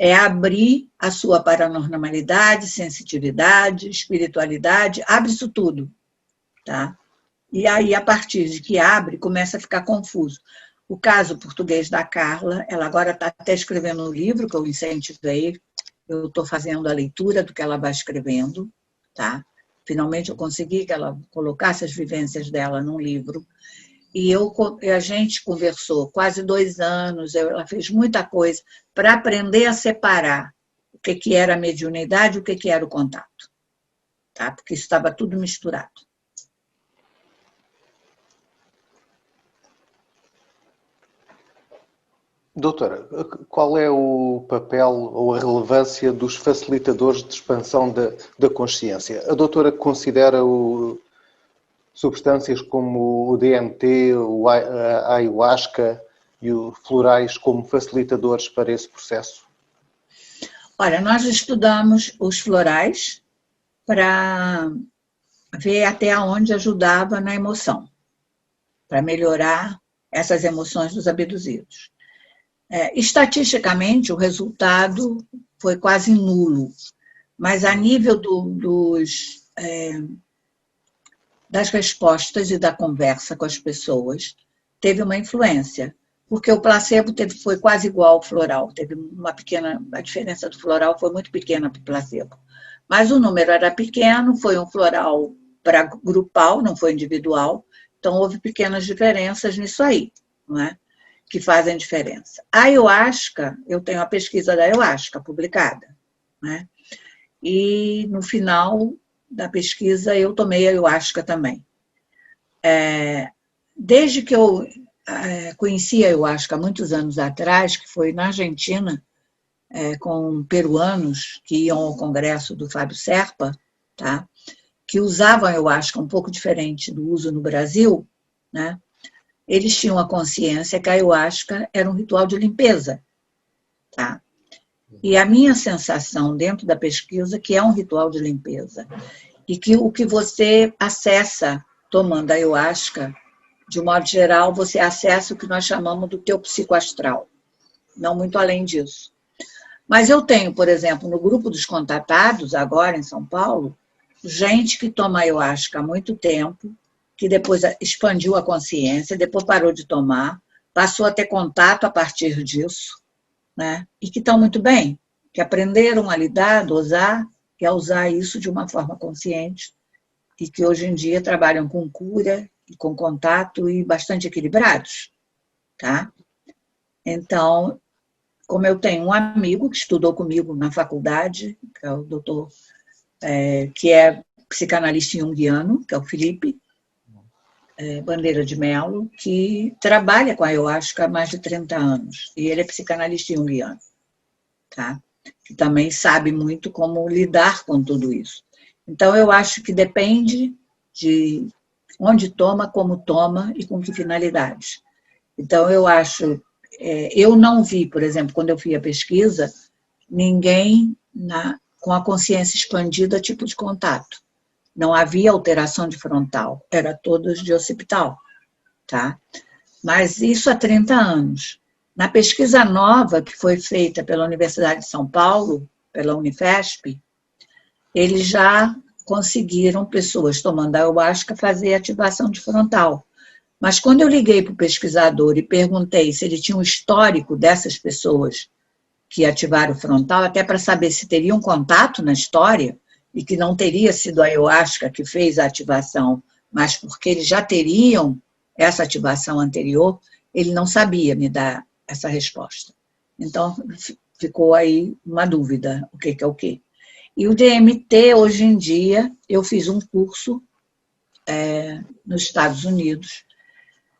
É abrir a sua paranormalidade, sensitividade, espiritualidade, abre isso tudo, tá? E aí, a partir de que abre, começa a ficar confuso. O caso português da Carla, ela agora está até escrevendo um livro que eu incentivei, eu estou fazendo a leitura do que ela vai escrevendo, tá? Finalmente eu consegui que ela colocasse as vivências dela num livro, e a gente conversou quase 2 anos, ela fez muita coisa para aprender a separar o que era a mediunidade e o que era o contato, tá? Porque isso estava tudo misturado. Doutora, qual é o papel ou a relevância dos facilitadores de expansão da consciência? A doutora considera substâncias como o DMT, a ayahuasca e os florais como facilitadores para esse processo? Olha, nós estudamos os florais para ver até onde ajudava na emoção, para melhorar essas emoções dos abduzidos. Estatisticamente, o resultado foi quase nulo, mas a nível das respostas e da conversa com as pessoas, teve uma influência, porque o placebo foi quase igual ao floral, teve a diferença do floral foi muito pequena para o placebo, mas o número era pequeno, foi um floral para grupal, não foi individual, então houve pequenas diferenças nisso aí, não é? Que fazem diferença. A ayahuasca, eu tenho a pesquisa da ayahuasca publicada, né? E no final da pesquisa eu tomei ayahuasca também. Desde que eu conheci a ayahuasca há muitos anos atrás, que foi na Argentina, com peruanos que iam ao congresso do Fábio Serpa, tá? Que usavam a ayahuasca um pouco diferente do uso no Brasil, né? Eles tinham a consciência que a ayahuasca era um ritual de limpeza, tá? E a minha sensação dentro da pesquisa que é um ritual de limpeza e que o que você acessa tomando a ayahuasca, de um modo geral, você acessa o que nós chamamos do teu psicoastral, não muito além disso. Mas eu tenho, por exemplo, no grupo dos contatados, agora em São Paulo, gente que toma ayahuasca há muito tempo, que depois expandiu a consciência, depois parou de tomar, passou a ter contato a partir disso, né? E que estão muito bem, que aprenderam a lidar, dosar, e a usar isso de uma forma consciente, e que hoje em dia trabalham com cura, e com contato, e bastante equilibrados, tá? Então, como eu tenho um amigo que estudou comigo na faculdade, que é o doutor, que é psicanalista junguiano, que é o Felipe, Bandeira de Mello, que trabalha com a ayahuasca há mais de 30 anos, e ele é psicanalista junguiano, tá? Que também sabe muito como lidar com tudo isso. Então, eu acho que depende de onde toma, como toma e com que finalidades. Então, eu acho... eu não vi, por exemplo, quando eu fiz a pesquisa, ninguém com a consciência expandida tipo de contato. Não havia alteração de frontal, era todas de occipital, tá? Mas isso há 30 anos. Na pesquisa nova que foi feita pela Universidade de São Paulo, pela Unifesp, eles já conseguiram pessoas tomando ayahuasca fazer ativação de frontal. Mas quando eu liguei para o pesquisador e perguntei se ele tinha um histórico dessas pessoas que ativaram o frontal, até para saber se teria um contato na história, e que não teria sido a ayahuasca que fez a ativação, mas porque eles já teriam essa ativação anterior, ele não sabia me dar essa resposta. Então, ficou aí uma dúvida, o que é o quê. E o DMT, hoje em dia, eu fiz um curso nos Estados Unidos,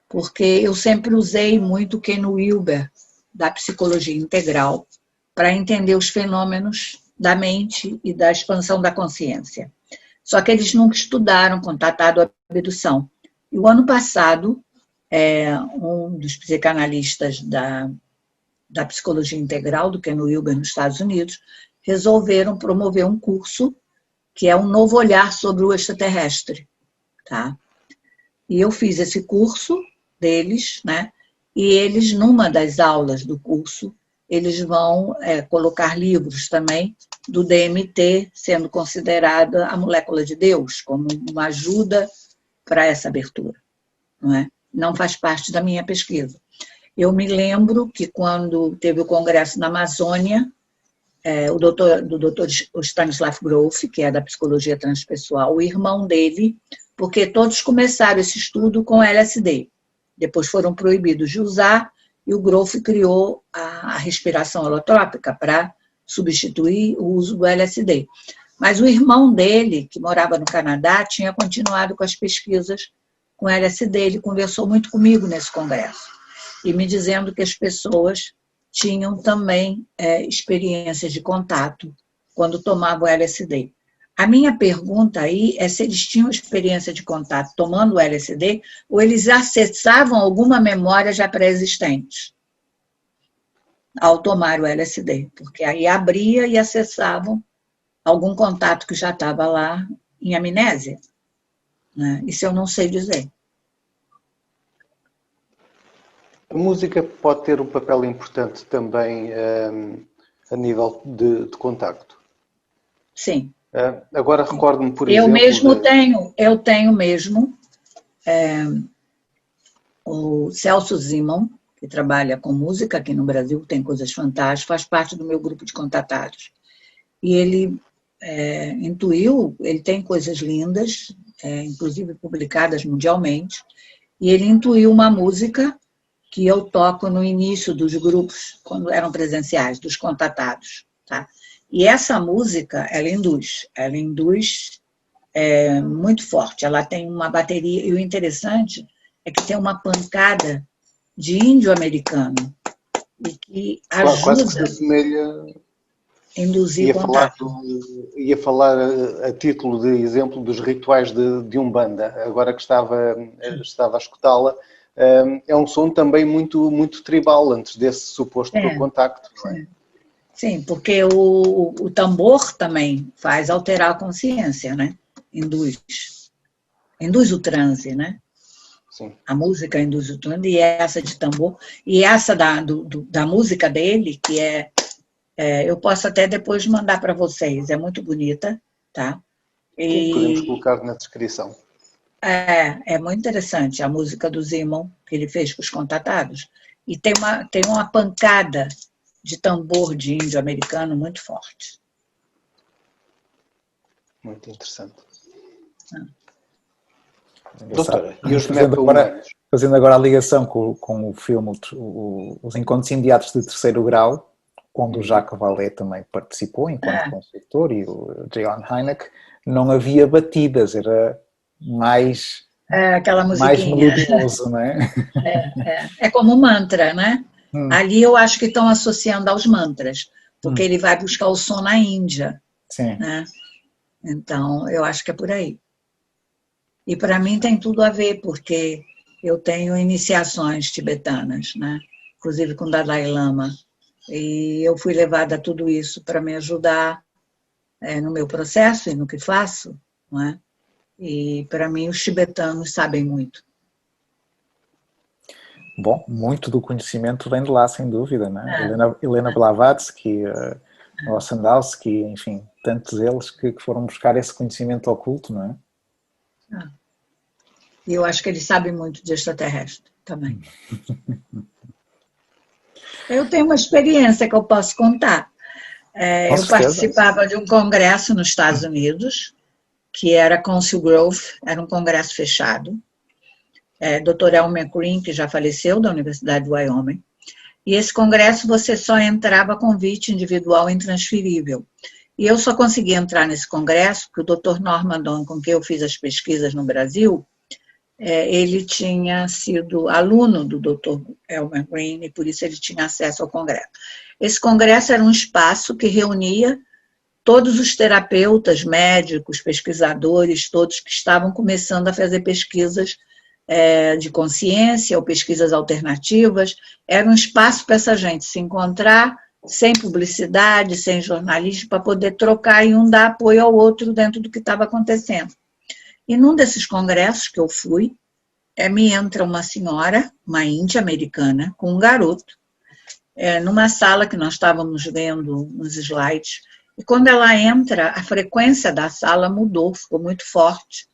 porque eu sempre usei muito o Ken Wilber, da psicologia integral, para entender os fenômenos da mente e da expansão da consciência. Só que eles nunca estudaram contatado abdução. E o ano passado, um dos psicanalistas da psicologia integral, do Ken Wilber, nos Estados Unidos, resolveram promover um curso que é um novo olhar sobre o extraterrestre. Tá? E eu fiz esse curso deles, né? E eles, numa das aulas do curso, eles vão colocar livros também do DMT, sendo considerada a molécula de Deus, como uma ajuda para essa abertura. Não é? Não faz parte da minha pesquisa. Eu me lembro que quando teve o congresso na Amazônia, do doutor Stanislav Grof, que é da psicologia transpessoal, o irmão dele, porque todos começaram esse estudo com LSD. Depois foram proibidos de usar, e o Grof criou a respiração holotrópica para substituir o uso do LSD. Mas o irmão dele, que morava no Canadá, tinha continuado com as pesquisas com LSD. Ele conversou muito comigo nesse congresso, e me dizendo que as pessoas tinham também experiências de contato quando tomavam LSD. A minha pergunta aí é se eles tinham experiência de contato tomando o LSD ou eles acessavam alguma memória já pré-existente ao tomar o LSD, porque aí abria e acessavam algum contato que já estava lá em amnésia. Né? Isso eu não sei dizer. A música pode ter um papel importante também a nível de contacto. Sim. Agora recordo-me, por exemplo... Eu tenho mesmo o Celso Zimon, que trabalha com música aqui no Brasil, tem coisas fantásticas, faz parte do meu grupo de contatados. E ele intuiu, ele tem coisas lindas, inclusive publicadas mundialmente, e ele intuiu uma música que eu toco no início dos grupos, quando eram presenciais, dos contatados. Tá? E essa música, ela induz muito forte, ela tem uma bateria, e o interessante é que tem uma pancada de índio-americano, e que ajuda quase que se assemelha, a induzir contato. Ia falar a título de exemplo dos rituais de Umbanda, agora que estava a escutá-la. É um som também muito, muito tribal, antes desse suposto contacto. Não é? Sim, porque o tambor também faz alterar a consciência, né? Induz o transe, né? Sim. A música induz o transe, e essa de tambor, e essa da música dele, que eu posso até depois mandar para vocês, é muito bonita, tá? Podemos colocar na descrição. É muito interessante a música do Zimon, que ele fez com os contatados. E tem uma pancada de tambor de índio americano muito forte. Muito interessante. Doutora, e os fazendo agora a ligação com o filme Os Encontros Imediatos de Terceiro Grau, onde o Jacques Vallée também participou enquanto consultor, e o J.Allen Hynek, não havia batidas, era mais aquela mais musiquinha. melodioso, não é? É como mantra, né? Ali eu acho que estão associando aos mantras, porque ele vai buscar o som na Índia. Sim. Né? Então, eu acho que é por aí. E para mim tem tudo a ver, porque eu tenho iniciações tibetanas, né? Inclusive com o Dalai Lama. E eu fui levada a tudo isso para me ajudar no meu processo e no que faço, não é? E para mim os tibetanos sabem muito. Bom, muito do conhecimento vem de lá, sem dúvida, né? Helena Blavatsky, Noah Sandowski, enfim, tantos eles que foram buscar esse conhecimento oculto, não é? E eu acho que eles sabem muito de extraterrestre também. Eu tenho uma experiência que eu posso contar. Eu participava de um congresso nos Estados Unidos, que era Council Grove, era um congresso fechado. Dr. Elmer Green, que já faleceu, da Universidade de Wyoming. E esse congresso você só entrava convite individual intransferível. E eu só consegui entrar nesse congresso porque o Dr. Norman Don, com quem eu fiz as pesquisas no Brasil, ele tinha sido aluno do Dr. Elmer Green e por isso ele tinha acesso ao congresso. Esse congresso era um espaço que reunia todos os terapeutas, médicos, pesquisadores, todos que estavam começando a fazer pesquisas de consciência ou pesquisas alternativas, era um espaço para essa gente se encontrar, sem publicidade, sem jornalismo, para poder trocar e um dar apoio ao outro dentro do que estava acontecendo. E num desses congressos que eu fui, me entra uma senhora, uma índia americana, com um garoto, numa sala que nós estávamos vendo nos slides, e quando ela entra, a frequência da sala mudou, ficou muito forte.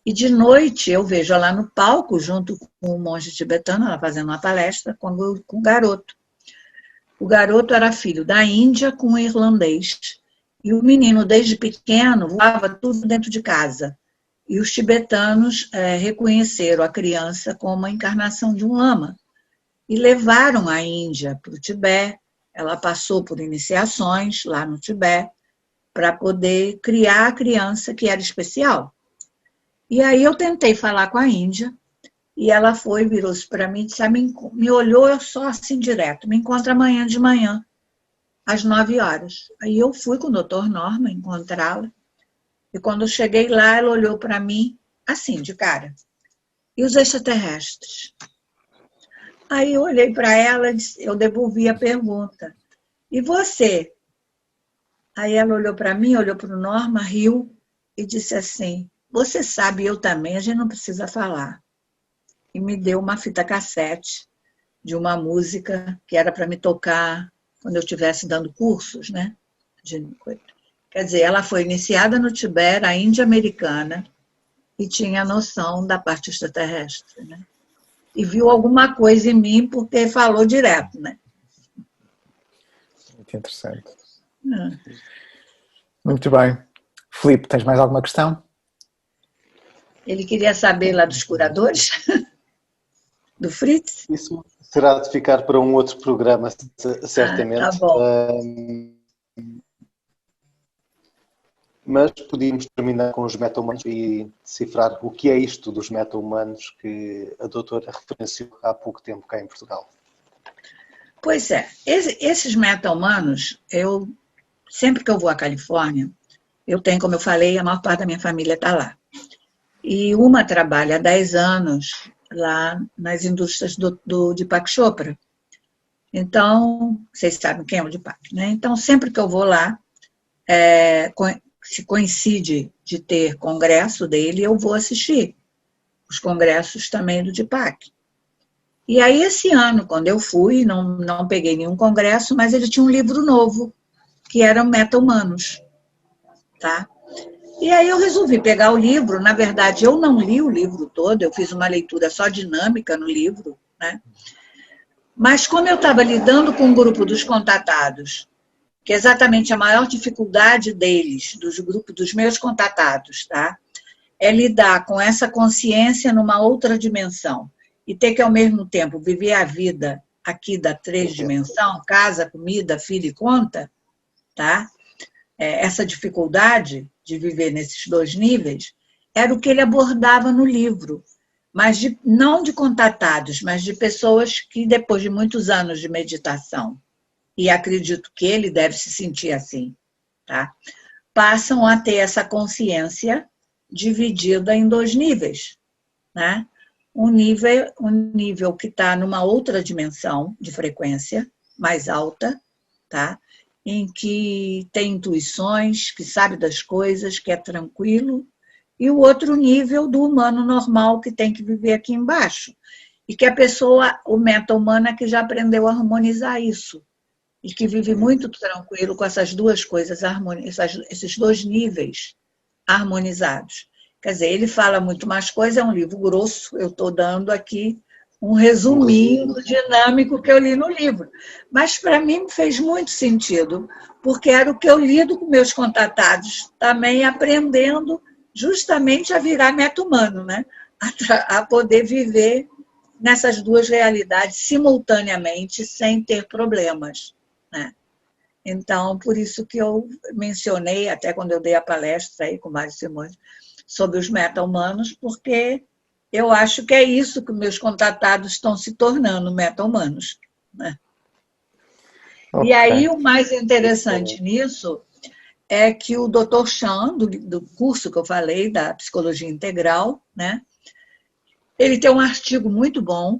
E de noite eu vejo ela no palco, junto com o monge tibetano, ela fazendo uma palestra com o garoto. O garoto era filho da Índia com um irlandês. E o menino, desde pequeno, voava tudo dentro de casa. E os tibetanos reconheceram a criança como uma encarnação de um lama. E levaram a Índia para o Tibete. Ela passou por iniciações lá no Tibete para poder criar a criança que era especial. E aí eu tentei falar com a Índia, e ela virou-se para mim e disse, me olhou só assim direto, me encontra amanhã de manhã, às 9 horas. Aí eu fui com o Dr. Norma encontrá-la, e quando eu cheguei lá, ela olhou para mim, assim, de cara. E os extraterrestres? Aí eu olhei para ela, eu devolvi a pergunta. E você? Aí ela olhou para mim, olhou para o Norma, riu e disse assim, você sabe, eu também, a gente não precisa falar. E me deu uma fita cassete de uma música que era para me tocar quando eu estivesse dando cursos, né? Quer dizer, ela foi iniciada no Tibete, a Índia americana, e tinha noção da parte extraterrestre, né? E viu alguma coisa em mim porque falou direto, né? Muito interessante. Muito bem. Filipe, tens mais alguma questão? Ele queria saber lá dos curadores, do Fritz. Isso terá de ficar para um outro programa, certamente. Tá bom. Mas podíamos terminar com os meta-humanos e decifrar o que é isto dos meta-humanos que a doutora referenciou há pouco tempo cá em Portugal. Pois é, esses meta-humanos, sempre que eu vou à Califórnia, eu tenho, como eu falei, a maior parte da minha família está lá. E uma trabalha há 10 anos lá nas indústrias do Deepak Chopra. Então, vocês sabem quem é o Deepak, né? Então, sempre que eu vou lá, se coincide de ter congresso dele, eu vou assistir os congressos também do Deepak. E aí, esse ano, quando eu fui, não peguei nenhum congresso, mas ele tinha um livro novo, que era Meta-Humanos, tá? E aí eu resolvi pegar o livro. Na verdade, eu não li o livro todo, eu fiz uma leitura só dinâmica no livro, né? Mas como eu estava lidando com o grupo dos contatados, que é exatamente a maior dificuldade deles, dos grupos dos meus contatados, tá? É lidar com essa consciência numa outra dimensão e ter que, ao mesmo tempo, viver a vida aqui da 3 dimensão, casa, comida, filho e conta, tá? Essa dificuldade de viver nesses 2 níveis era o que ele abordava no livro, mas não de contatados, mas de pessoas que, depois de muitos anos de meditação, e acredito que ele deve se sentir assim, tá? Passam a ter essa consciência dividida em 2 níveis, né? Um nível que está numa outra dimensão de frequência mais alta, tá? Em que tem intuições, que sabe das coisas, que é tranquilo, e o outro nível do humano normal que tem que viver aqui embaixo. E que a pessoa, o meta-humano, é que já aprendeu a harmonizar isso, e que vive muito tranquilo com essas 2 coisas, esses 2 níveis harmonizados. Quer dizer, ele fala muito mais coisa, é um livro grosso, eu estou dando aqui um resuminho dinâmico que eu li no livro. Mas, para mim, fez muito sentido, porque era o que eu lido com meus contatados, também aprendendo justamente a virar meta-humano, né? A poder viver nessas 2 realidades simultaneamente, sem ter problemas, né? Então, por isso que eu mencionei, até quando eu dei a palestra aí com Mário Simões, sobre os meta-humanos, porque eu acho que é isso que meus contatados estão se tornando, meta-humanos, né? Okay. E aí, o mais interessante nisso é que o Dr. Chan, do curso que eu falei, da Psicologia Integral, né? Ele tem um artigo muito bom,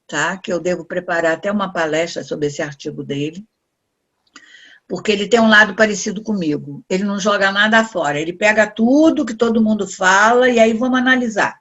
tá? Que eu devo preparar até uma palestra sobre esse artigo dele, porque ele tem um lado parecido comigo. Ele não joga nada fora, ele pega tudo que todo mundo fala e aí vamos analisar,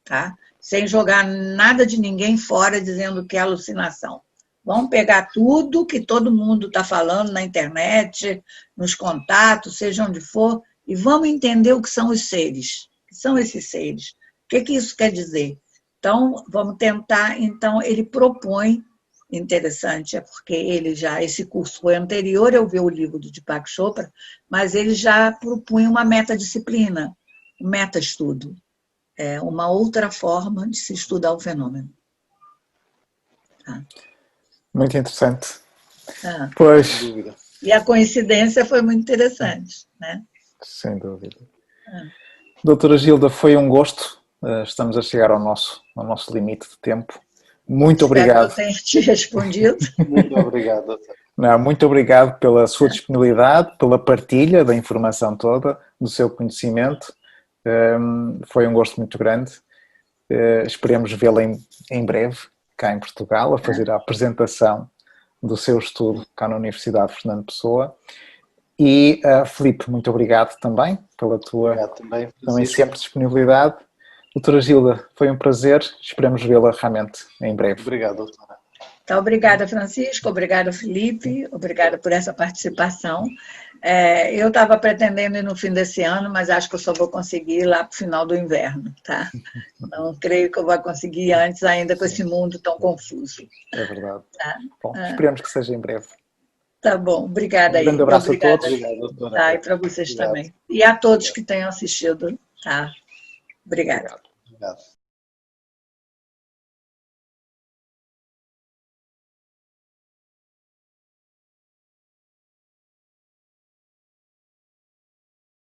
tá? Sem jogar nada de ninguém fora dizendo que é alucinação. Vamos pegar tudo que todo mundo está falando na internet, nos contatos, seja onde for, e vamos entender o que são os seres. O que são esses seres? O que isso quer dizer? Então, vamos tentar. Então, ele propõe, interessante, é porque esse curso foi anterior eu ver o livro do Deepak Chopra, mas ele já propunha uma metadisciplina, um meta-estudo, uma outra forma de se estudar o fenômeno. Tá? Muito interessante. Pois. Sem dúvida. E a coincidência foi muito interessante, né? Sem dúvida. Doutora Gilda, foi um gosto. Estamos a chegar ao nosso limite de tempo. Muito obrigado. Espero que eu tenha te respondido. Muito obrigado, doutora. Não, muito obrigado pela sua disponibilidade, pela partilha da informação toda, do seu conhecimento. Foi um gosto muito grande. Esperemos vê-la em breve, cá em Portugal, a fazer a apresentação do seu estudo cá na Universidade Fernando Pessoa. E, Filipe, muito obrigado também pela tua também sempre disponibilidade. Doutora Gilda, foi um prazer, esperamos vê-la realmente em breve. Obrigado, doutora. Então, obrigada, Francisco, obrigada, Felipe, obrigada por essa participação. Eu estava pretendendo ir no fim desse ano, mas acho que eu só vou conseguir ir lá para o final do inverno, tá? Não creio que eu vou conseguir antes ainda com esse mundo tão confuso. É verdade. Tá? Bom, esperamos que seja em breve. Tá bom, obrigada aí. Um grande abraço a todos. Obrigado, doutora. Tá, e para vocês também. E a todos que tenham assistido, tá? Obrigada. Obrigado.